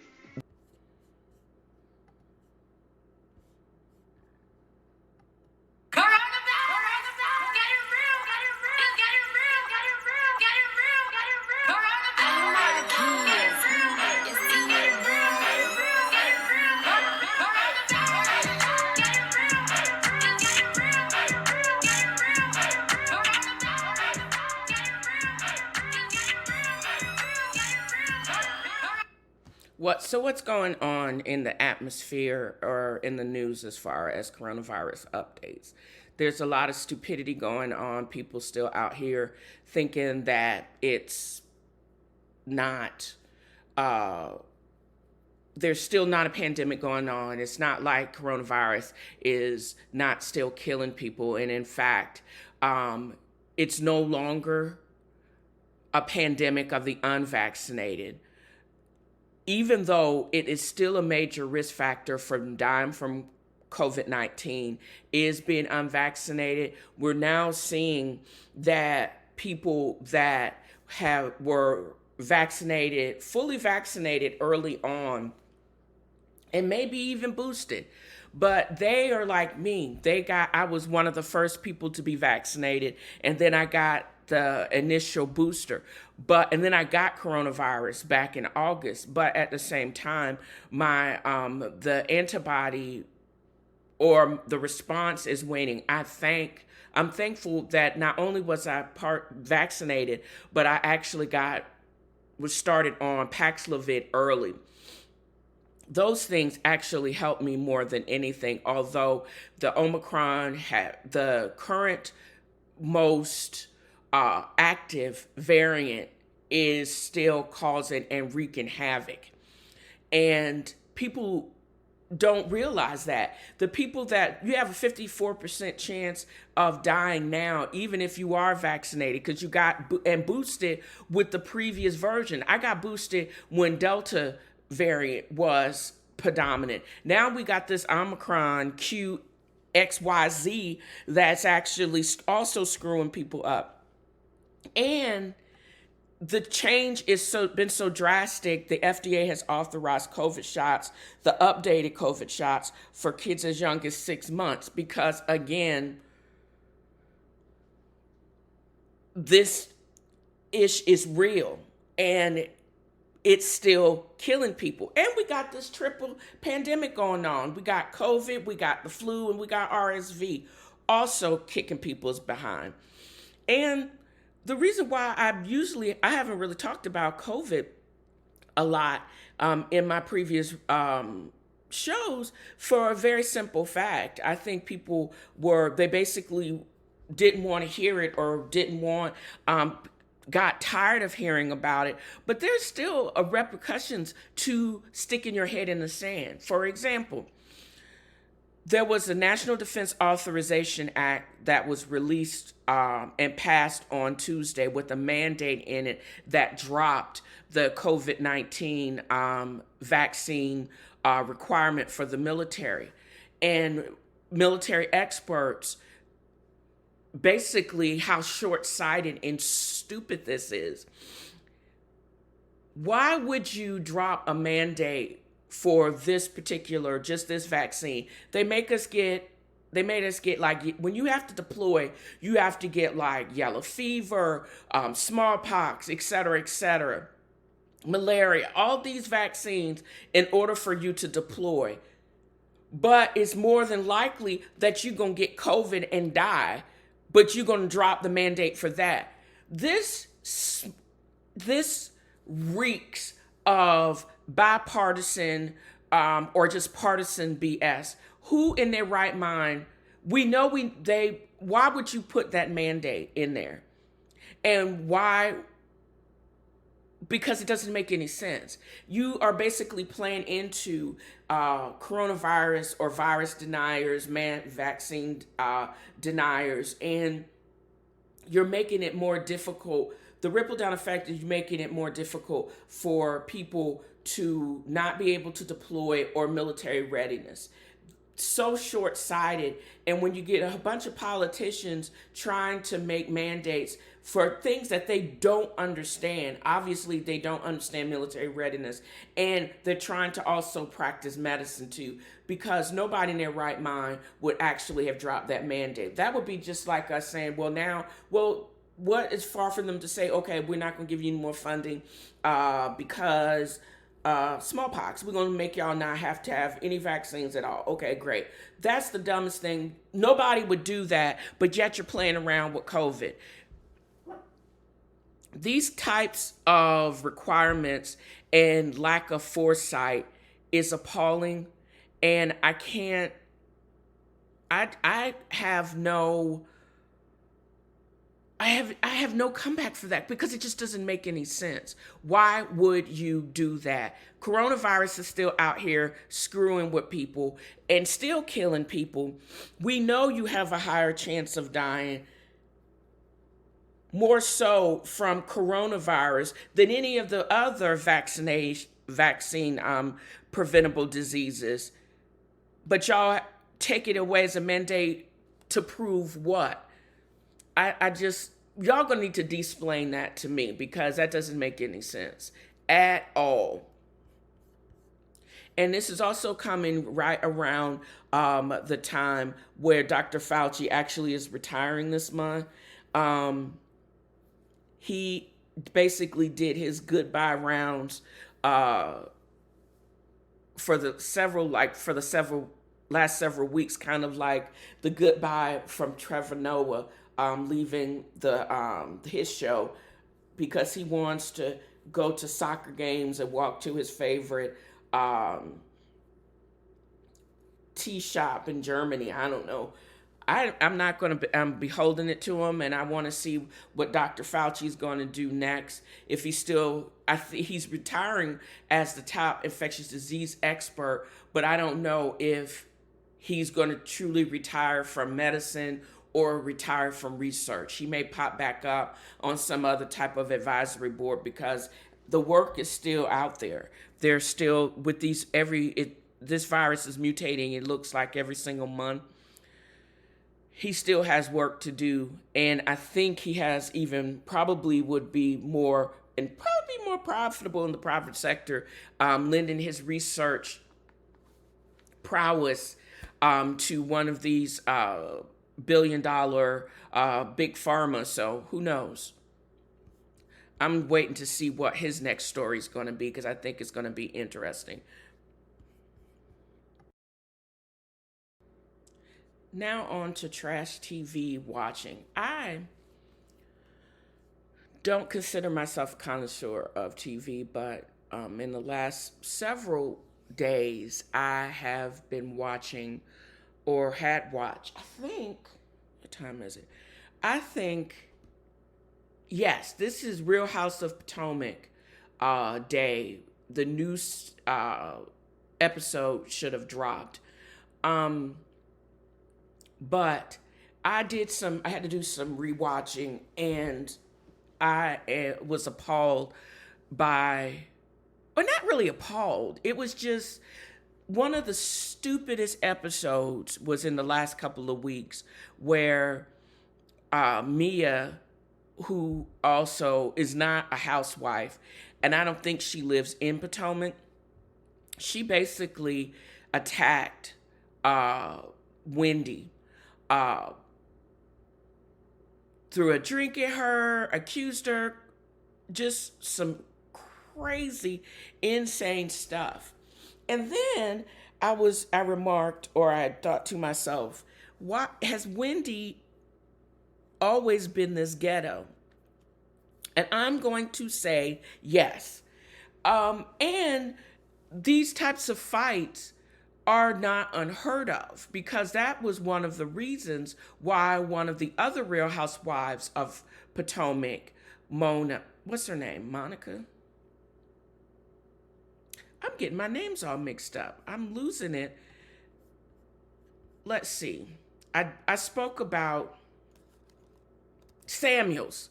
S1: what's going on in the atmosphere or in the news as far as coronavirus updates? There's a lot of stupidity going on. People still out here thinking that it's not, there's still not a pandemic going on. It's not like coronavirus is not still killing people. And in fact, it's no longer a pandemic of the unvaccinated. Even though it is still a major risk factor for dying from COVID-19 is being unvaccinated, we're now seeing that people that were vaccinated, fully vaccinated early on, and maybe even boosted, but they are like me. I was one of the first people to be vaccinated, and then I got the initial booster, and then I got coronavirus back in August. But at the same time, my the antibody or the response is waning. I'm thankful that not only was I vaccinated, but I actually was started on Paxlovid early. Those things actually helped me more than anything, although the Omicron the current most active variant is still causing and wreaking havoc. And people don't realize that. The people that you have a 54% chance of dying now, even if you are vaccinated, because you got and boosted with the previous version. I got boosted when Delta variant was predominant. Now we got this Omicron XYZ that's actually also screwing people up. And the change is been so drastic. The FDA has authorized COVID shots, the updated COVID shots for kids as young as 6 months, because again, this ish is real and it's still killing people. And we got this triple pandemic going on. We got COVID, we got the flu, and we got RSV also kicking people's behind. And the reason why I haven't really talked about COVID a lot in my previous shows, for a very simple fact. I think people they basically didn't want to hear it, or got tired of hearing about it. But there's still repercussions to sticking your head in the sand. For example, there was a National Defense Authorization Act that was released and passed on Tuesday with a mandate in it that dropped the COVID-19 vaccine requirement for the military. And military experts, basically how short-sighted and stupid this is. Why would you drop a mandate for this vaccine? They made us get like, when you have to deploy, you have to get like yellow fever, smallpox, etc., malaria, all these vaccines in order for you to deploy. But it's more than likely that you're going to get COVID and die, but you're going to drop the mandate for that. This reeks of bipartisan or just partisan BS. Who in their right mind? Why would you put that mandate in there? And why? Because it doesn't make any sense. You are basically playing into coronavirus or virus deniers, vaccine deniers, and you're making it more difficult. The ripple down effect is making it more difficult for people to not be able to deploy or military readiness. So short-sighted. And when you get a bunch of politicians trying to make mandates for things that they don't understand, obviously they don't understand military readiness, and they're trying to also practice medicine too, because nobody in their right mind would actually have dropped that mandate. That would be just like us saying, what is far from them to say, okay, we're not going to give you any more funding because smallpox, we're going to make y'all not have to have any vaccines at all. Okay, great. That's the dumbest thing. Nobody would do that, but yet you're playing around with COVID. These types of requirements and lack of foresight is appalling, and I have no comeback for that, because it just doesn't make any sense. Why would you do that? Coronavirus is still out here screwing with people and still killing people. We know you have a higher chance of dying, more so from coronavirus than any of the other vaccine preventable diseases. But y'all take it away as a mandate to prove what? Y'all gonna need to de-explain that to me, because that doesn't make any sense at all. And this is also coming right around the time where Dr. Fauci actually is retiring this month. He basically did his goodbye rounds for the last several weeks, kind of like the goodbye from Trevor Noah leaving his show, because he wants to go to soccer games and walk to his favorite tea shop in Germany. I don't know. I'm not going to be holding it to him, and I want to see what Dr. Fauci is going to do next. If he's he's retiring as the top infectious disease expert, but I don't know if he's going to truly retire from medicine or retire from research. He may pop back up on some other type of advisory board, because the work is still out there. There's still, with this virus is mutating, it looks like every single month. He still has work to do, and I think he has probably would be more and probably be more profitable in the private sector, lending his research prowess to one of these billion-dollar big pharma. So who knows? I'm waiting to see what his next story is going to be, because I think it's going to be interesting. Now on to trash TV watching. I don't consider myself a connoisseur of TV, but in the last several days, I have been watching, or had watched, I think, what time is it? I think, yes, this is Real House of Potomac day. The new episode should have dropped. But I had to do some rewatching, and I was appalled by, or not really appalled. It was just one of the stupidest episodes was in the last couple of weeks, where Mia, who also is not a housewife, and I don't think she lives in Potomac, she basically attacked Wendy. Threw a drink at her, accused her, just some crazy, insane stuff. And then I remarked, or I thought to myself, why has Wendy always been this ghetto? And I'm going to say yes. And these types of fights are not unheard of, because that was one of the reasons why one of the other Real Housewives of Potomac, what's her name? Monica? I'm getting my names all mixed up. I'm losing it. Let's see. I spoke about Samuels.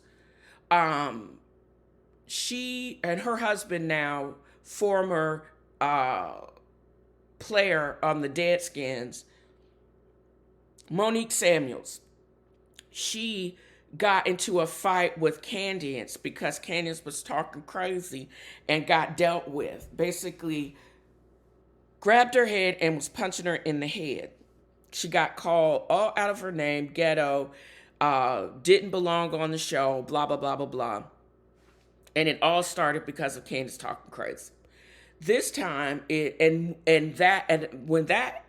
S1: She and her husband, now former player on the Deadskins, Monique Samuels, she got into a fight with Candace because Candace was talking crazy and got dealt with. Basically, grabbed her head and was punching her in the head. She got called all out of her name, ghetto, didn't belong on the show, blah, blah, blah, blah, blah. And it all started because of Candace talking crazy. This time, when that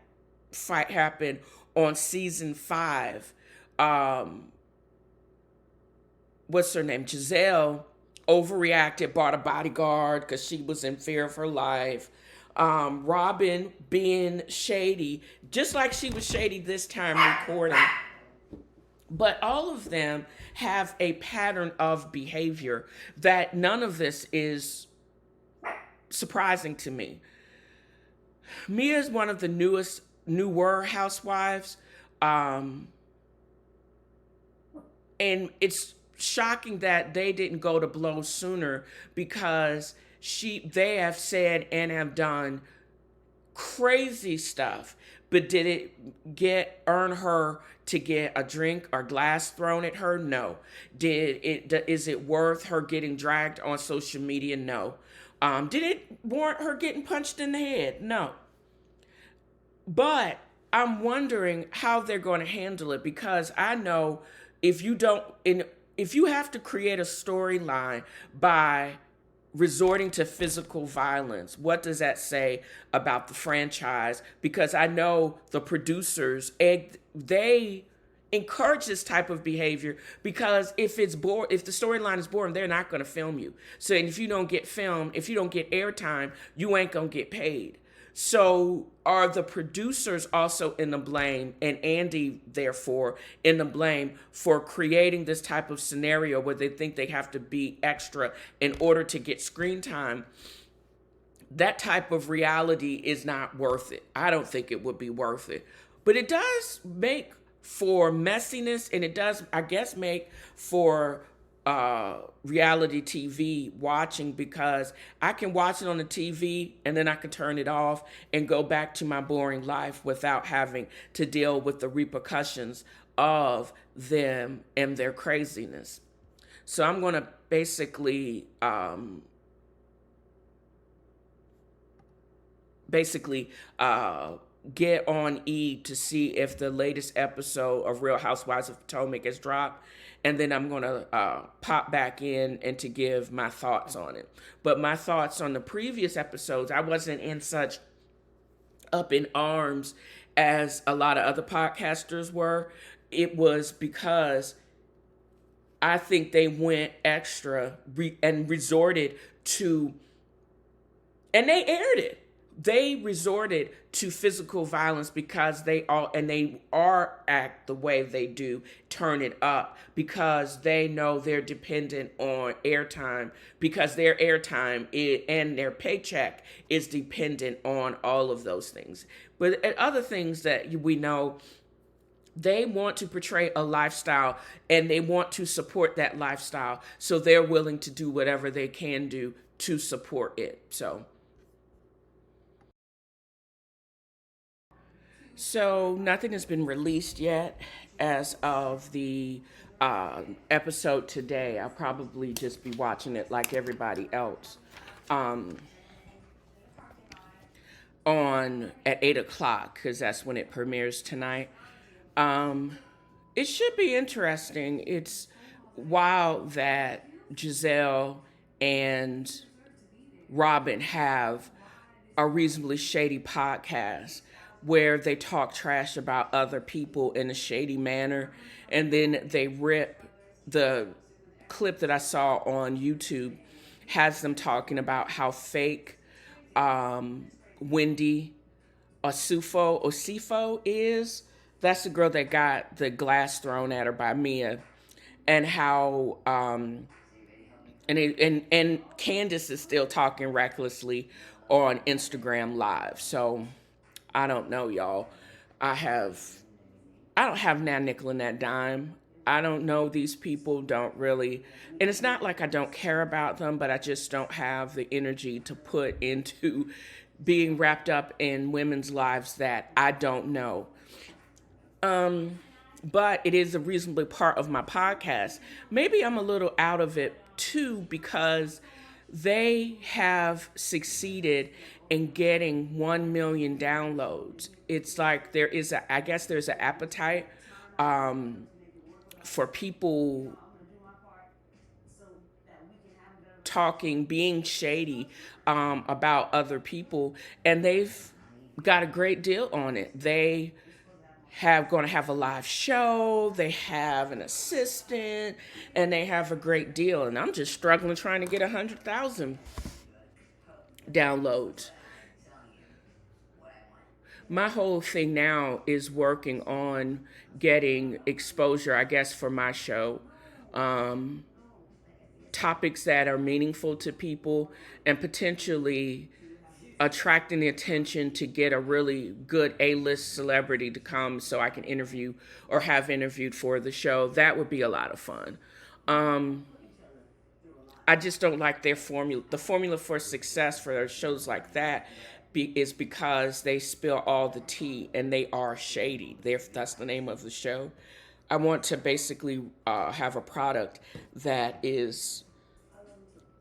S1: fight happened on season 5, what's her name? Giselle overreacted, bought a bodyguard because she was in fear of her life. Robin being shady, just like she was shady this time recording. But all of them have a pattern of behavior that none of this is surprising to me. Mia is one of the newer housewives. And it's shocking that they didn't go to blows sooner, because they have said and have done crazy stuff. But did it earn her to get a drink or glass thrown at her? No. Is it worth her getting dragged on social media? No. Did it warrant her getting punched in the head? No. But I'm wondering how they're going to handle it, because I know if you have to create a storyline by resorting to physical violence, what does that say about the franchise? Because I know the producers, they encourage this type of behavior, because if the storyline is boring, they're not going to film you. So if you don't get filmed, if you don't get airtime, you ain't going to get paid. So are the producers also in the blame, and Andy, therefore, in the blame for creating this type of scenario where they think they have to be extra in order to get screen time? That type of reality is not worth it. I don't think it would be worth it. But it does make for messiness, and it does, I guess, make for reality TV watching, because I can watch it on the TV and then I can turn it off and go back to my boring life without having to deal with the repercussions of them and their craziness. So I'm going to basically get on E to see if the latest episode of Real Housewives of Potomac has dropped, and then I'm going to pop back in and to give my thoughts on it. But my thoughts on the previous episodes, I wasn't in such up in arms as a lot of other podcasters were. It was because I think they went extra and resorted to, and they aired it. They resorted to physical violence because they are act the way they do, turn it up, because they know they're dependent on airtime, because their airtime and their paycheck is dependent on all of those things. But other things that we know, they want to portray a lifestyle and they want to support that lifestyle. So they're willing to do whatever they can do to support it. So nothing has been released yet as of the episode today. I'll probably just be watching it like everybody else on at 8 o'clock, because that's when it premieres tonight. It should be interesting. It's wild that Giselle and Robin have a reasonably shady podcast where they talk trash about other people in a shady manner, and then they rip the clip that I saw on YouTube has them talking about how fake Wendy Osifo is. That's the girl that got the glass thrown at her by Mia, and how and Candace is still talking recklessly on Instagram Live. So I don't know, y'all. I don't have that nickel and that dime. I don't know these people, don't really, and it's not like I don't care about them, but I just don't have the energy to put into being wrapped up in women's lives that I don't know. But it is a reasonably part of my podcast. Maybe I'm a little out of it too, because they have succeeded in getting 1 million downloads. It's like I guess there's an appetite for people being shady about other people, and they've got a great deal on it. They going to have a live show, they have an assistant, and they have a great deal. And I'm just struggling trying to get 100,000 downloads. My whole thing now is working on getting exposure, I guess, for my show. Topics that are meaningful to people, and potentially attracting the attention to get a really good A-list celebrity to come so I can interview or have interviewed for the show. That would be a lot of fun. I just don't like their formula. The formula for success for shows like that is because they spill all the tea and they are shady. That's the name of the show. I want to basically have a product that is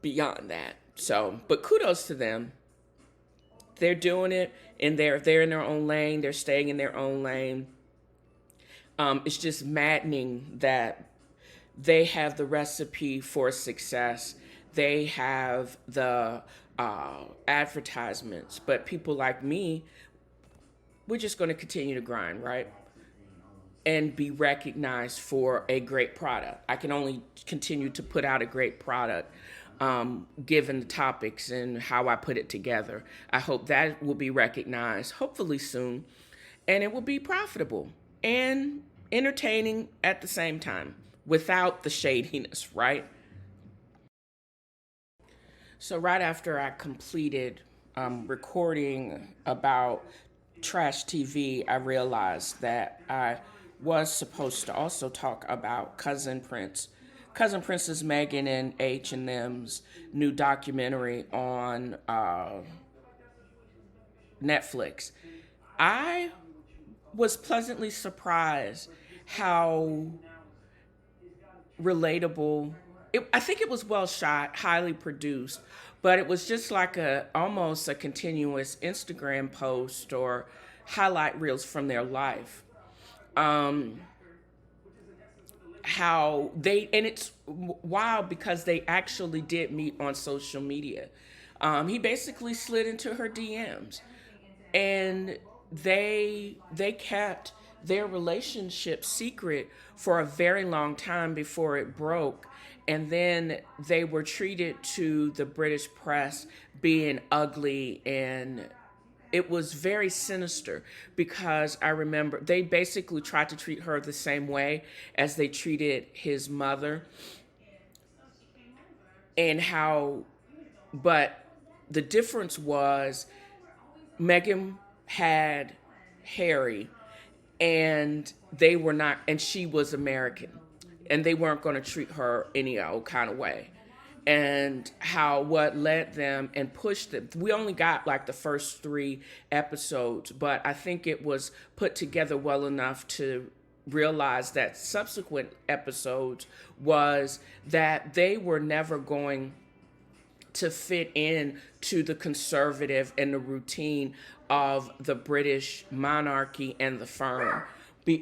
S1: beyond that. So, but kudos to them. They're doing it, and they're in their own lane. They're staying in their own lane. It's just maddening that they have the recipe for success. They have the advertisements, but people like me, we're just going to continue to grind, right? And be recognized for a great product. I can only continue to put out a great product given the topics and how I put it together. I hope that will be recognized, hopefully soon, and it will be profitable and entertaining at the same time without the shadiness, right? So right after I completed recording about trash TV, I realized that I was supposed to also talk about Cousin Prince's Meghan and H&M's new documentary on Netflix. I was pleasantly surprised how relatable I think it was well shot, highly produced, but it was just like almost a continuous Instagram post or highlight reels from their life. Um, how they, and it's wild because they actually did meet on social media. He basically slid into her DMs, and they kept their relationship secret for a very long time before it broke. And then they were treated to the British press being ugly, and it was very sinister because I remember they basically tried to treat her the same way as they treated his mother, and how, but the difference was Meghan had Harry, and they were not, and she was American, and they weren't going to treat her any old kind of way. And how what led them and pushed them. We only got like the first 3 episodes, but I think it was put together well enough to realize that subsequent episodes was that they were never going to fit in to the conservative and the routine of the British monarchy and the firm.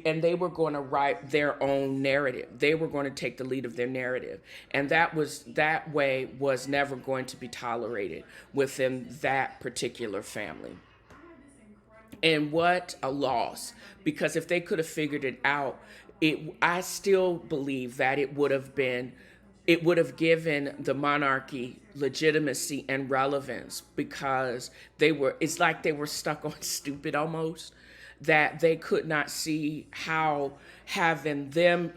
S1: And they were going to write their own narrative. They were going to take the lead of their narrative. And that way was never going to be tolerated within that particular family. And what a loss, because if they could have figured it out, I still believe that it would have given the monarchy legitimacy and relevance, because it's like they were stuck on stupid almost, that they could not see how having them,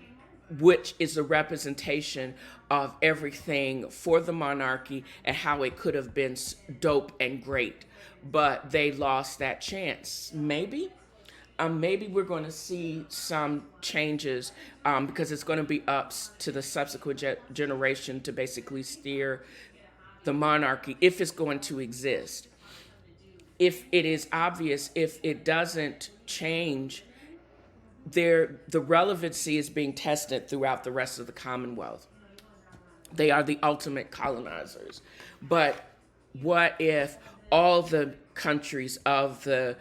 S1: which is a representation of everything for the monarchy, and how it could have been dope and great, but they lost that chance. Maybe we're going to see some changes, because it's going to be up to the subsequent generation to basically steer the monarchy, if it's going to exist. If it is obvious, if it doesn't change, the relevancy is being tested throughout the rest of the Commonwealth. They are the ultimate colonizers. But what if all the countries of the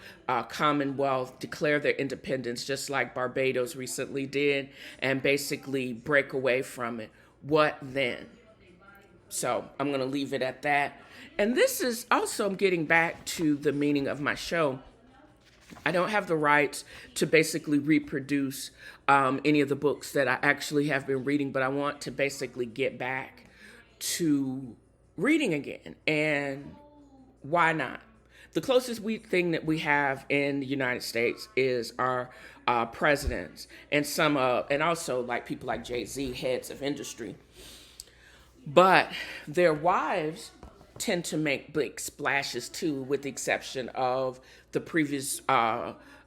S1: Commonwealth declare their independence, just like Barbados recently did, and basically break away from it? What then? So I'm going to leave it at that. And this is also, I'm getting back to the meaning of my show. I don't have the rights to basically reproduce any of the books that I actually have been reading, but I want to basically get back to reading again. And why not? The closest thing that we have in the United States is our presidents, and and also like people like Jay-Z, heads of industry. But their wives tend to make big splashes too, with the exception of the previous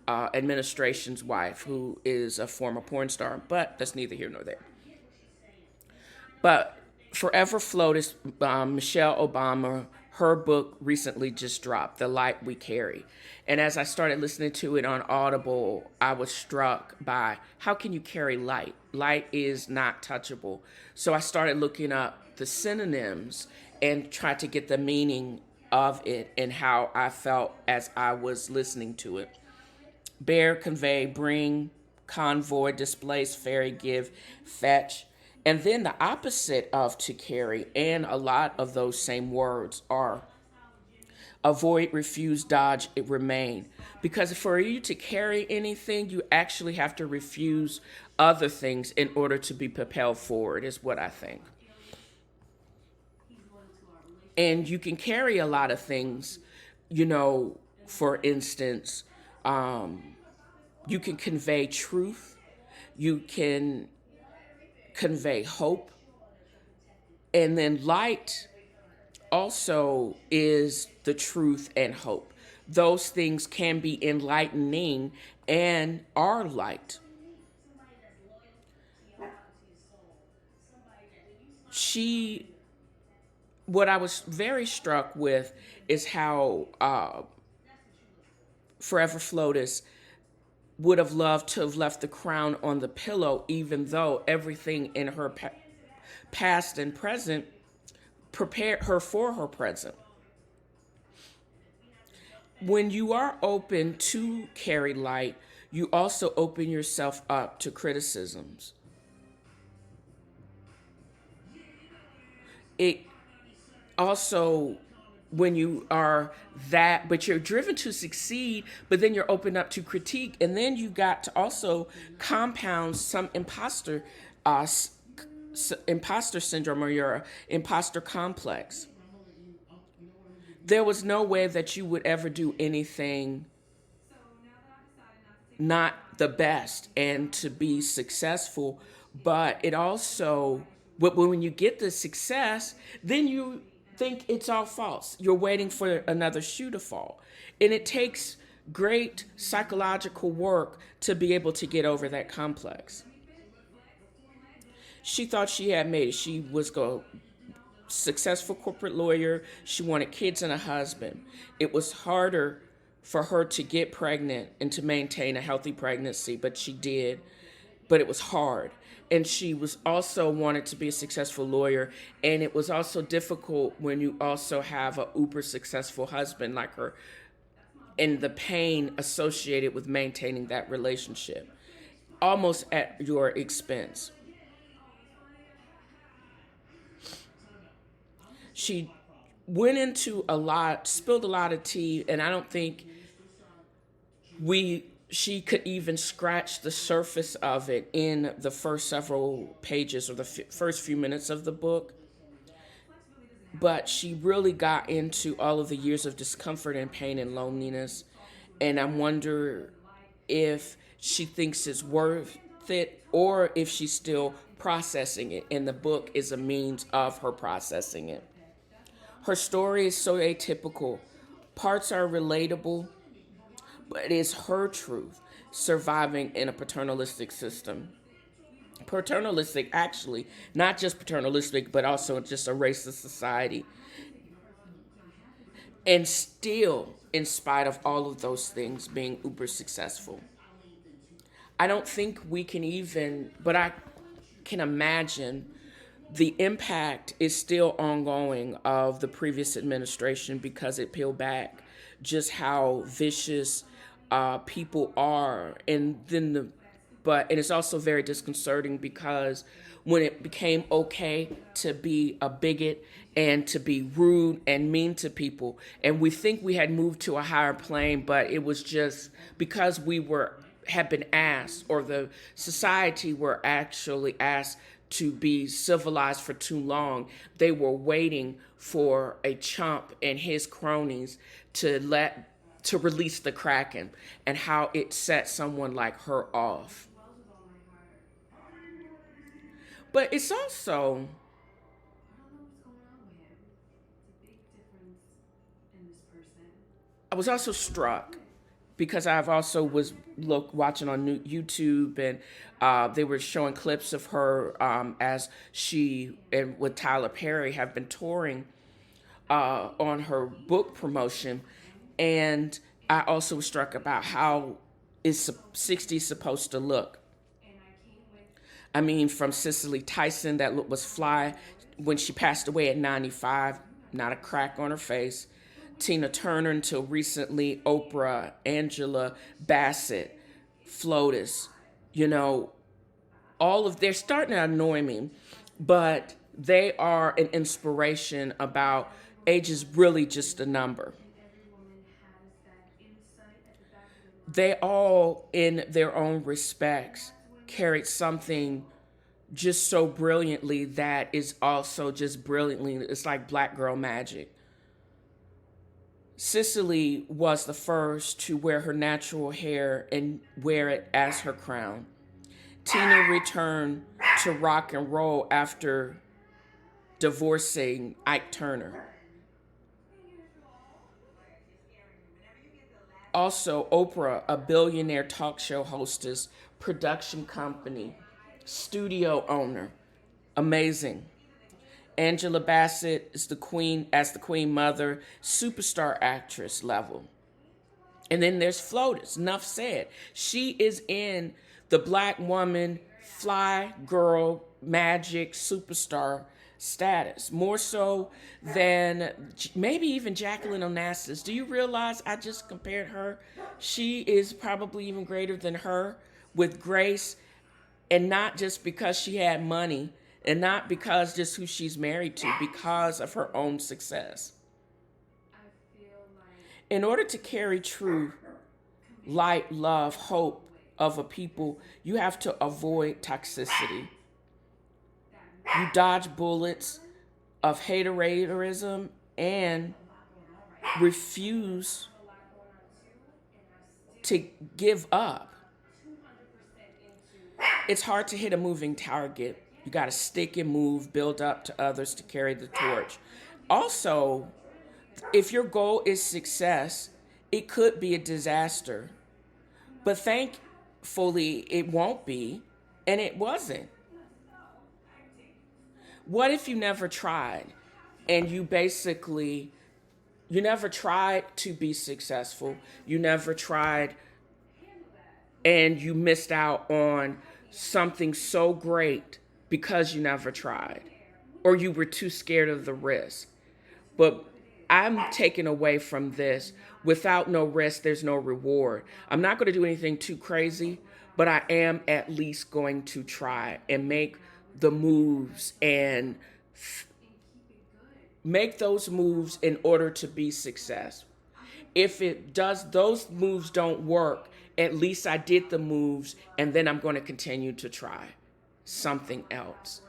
S1: administration's wife, who is a former porn star, but that's neither here nor there. But Forever FLOTUS, Michelle Obama, her book recently just dropped, The Light We Carry. And as I started listening to it on Audible, I was struck by, how can you carry light? Light is not touchable. So I started looking up the synonyms and tried to get the meaning of it and how I felt as I was listening to it. Bear, convey, bring, convoy, displace, ferry, give, fetch. And then the opposite of to carry, and a lot of those same words, are avoid, refuse, dodge, remain. Because for you to carry anything, you actually have to refuse other things in order to be propelled forward, is what I think. And you can carry a lot of things, for instance, you can convey truth, you can convey hope, and then light also is the truth and hope. Those things can be enlightening and are light. What I was very struck with is how Forever FLOTUS would have loved to have left the crown on the pillow, even though everything in her past and present, prepared her for her present. When you are open to carry light, you also open yourself up to criticisms. It also, when you are that, but you're driven to succeed, but then you're open up to critique, and then you got to also compound some imposter syndrome or your imposter complex. There was no way that you would ever do anything not the best and to be successful, but it also, when you get the success, then you think it's all false. You're waiting for another shoe to fall. And it takes great psychological work to be able to get over that complex. She thought she had made it. She was a successful corporate lawyer. She wanted kids and a husband. It was harder for her to get pregnant and to maintain a healthy pregnancy, but she did. But it was hard. And she was also wanted to be a successful lawyer. And it was also difficult when you also have a uber successful husband like her, and the pain associated with maintaining that relationship, almost at your expense. She went into spilled a lot of tea, and I don't think she could even scratch the surface of it in the first several pages or the first few minutes of the book. But she really got into all of the years of discomfort and pain and loneliness. And I wonder if she thinks it's worth it or if she's still processing it. And the book is a means of her processing it. Her story is so atypical. Parts are relatable, but it is her truth surviving in a paternalistic system. Paternalistic, actually, not just paternalistic, but also just a racist society. And still, in spite of all of those things, being uber successful. I don't think we can even, but I can imagine the impact is still ongoing of the previous administration because it peeled back just how vicious people are. And then and it's also very disconcerting because when it became okay to be a bigot and to be rude and mean to people, and we think we had moved to a higher plane, but it was just because had been asked, or the society were actually asked to be civilized for too long. They were waiting for a chump and his cronies to release the Kraken, and how it set someone like her off. But it's also, I was also struck because I've also was watching on YouTube, and they were showing clips of her as she and with Tyler Perry have been touring on her book promotion. And I also was struck about how is 60 supposed to look. I mean, from Cicely Tyson, that look was fly when she passed away at 95, not a crack on her face. Tina Turner until recently, Oprah, Angela Bassett, FLOTUS, they're starting to annoy me, but they are an inspiration about age is really just a number. They all, in their own respects, carried something just so brilliantly that is also just brilliantly, it's like black girl magic. Cicely was the first to wear her natural hair and wear it as her crown. Tina returned to rock and roll after divorcing Ike Turner. Also, Oprah, a billionaire talk show hostess, production company, studio owner. Amazing. Angela Bassett is the queen mother, superstar actress level. And then there's FLOTUS, enough said. She is in the black woman, fly girl, Magic superstar status, more so than maybe even Jacqueline Onassis. Do you realize I just compared her? She is probably even greater than her with grace, and not just because she had money, and not because just who she's married to, because of her own success. In order to carry truth, light, love, hope of a people, you have to avoid toxicity. You dodge bullets of haterism and refuse to give up. It's hard to hit a moving target. You got to stick and move, build up to others to carry the torch. Also, if your goal is success, it could be a disaster. But thankfully, it won't be, and it wasn't. What if you never tried, and you never tried to be successful, you never tried, and you missed out on something so great because you never tried, or you were too scared of the risk? But I'm taking away from this, without no risk, there's no reward. I'm not going to do anything too crazy, but I am at least going to try and make the moves and make those moves in order to be success. If those moves don't work, at least I did the moves, and then I'm going to continue to try something else.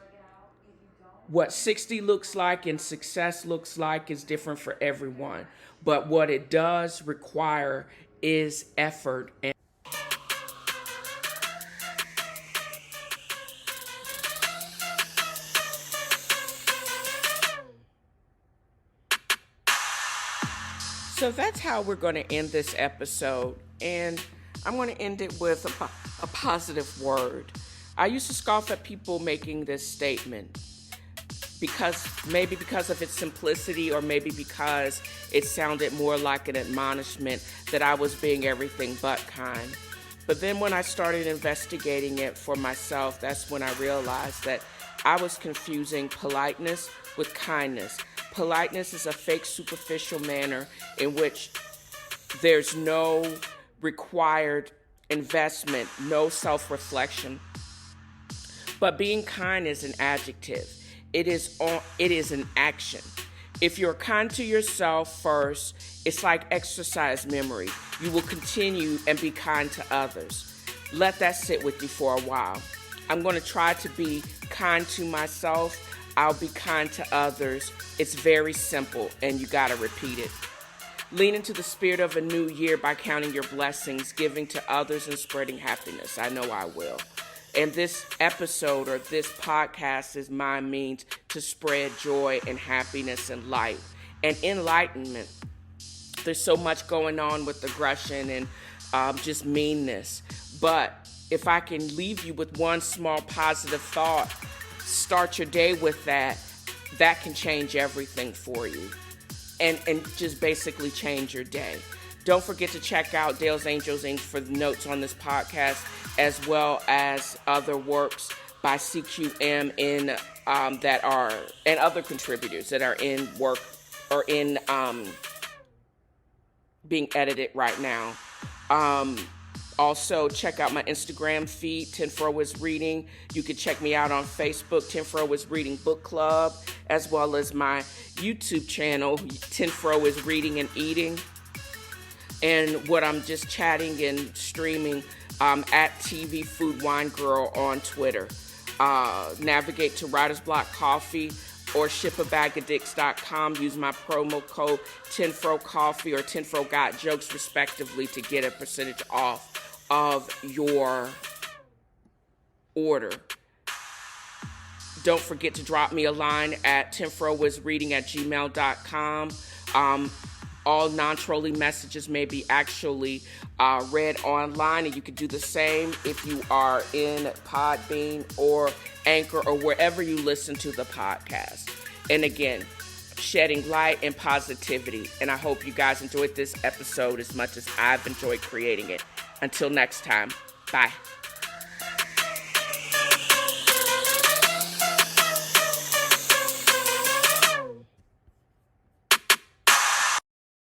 S1: What 60 looks like and success looks like is different for everyone. But what it does require is effort. So that's how we're going to end this episode. And I'm going to end it with a positive word. I used to scoff at people making this statement, because of its simplicity, or maybe because it sounded more like an admonishment that I was being everything but kind. But then when I started investigating it for myself, that's when I realized that I was confusing politeness with kindness. Politeness is a fake, superficial manner in which there's no required investment, no self-reflection. But being kind is an adjective. It is an action. If you're kind to yourself first, it's like exercise memory. You will continue and be kind to others. Let that sit with you for a while. I'm going to try to be kind to myself. I'll be kind to others. It's very simple, and you got to repeat it. Lean into the spirit of a new year by counting your blessings, giving to others, and spreading happiness. I know I will. And this episode, or this podcast, is my means to spread joy and happiness and light and enlightenment. There's so much going on with aggression and just meanness. But if I can leave you with one small positive thought, start your day with that can change everything for you. And just basically change your day. Don't forget to check out Dale's Angels Inc. for the notes on this podcast, as well as other works by CQM and other contributors that are in work or in being edited right now. Also, check out my Instagram feed, TNFro is Reading. You can check me out on Facebook, TNFro is Reading Book Club, as well as my YouTube channel, TNFro is Reading and Eating. And what I'm just chatting and streaming at TV Food Wine Girl on Twitter. Navigate to Writer's Block Coffee or shipabagadicks.com. Use my promo code TNFro Coffee or TNFro Got Jokes, respectively, to get a percentage off of your order. Don't forget to drop me a line at TNFroIsReading@gmail.com. All non-trolling messages may be actually read online, and you can do the same if you are in Podbean or Anchor or wherever you listen to the podcast. And again, shedding light and positivity. And I hope you guys enjoyed this episode as much as I've enjoyed creating it. Until next time, bye.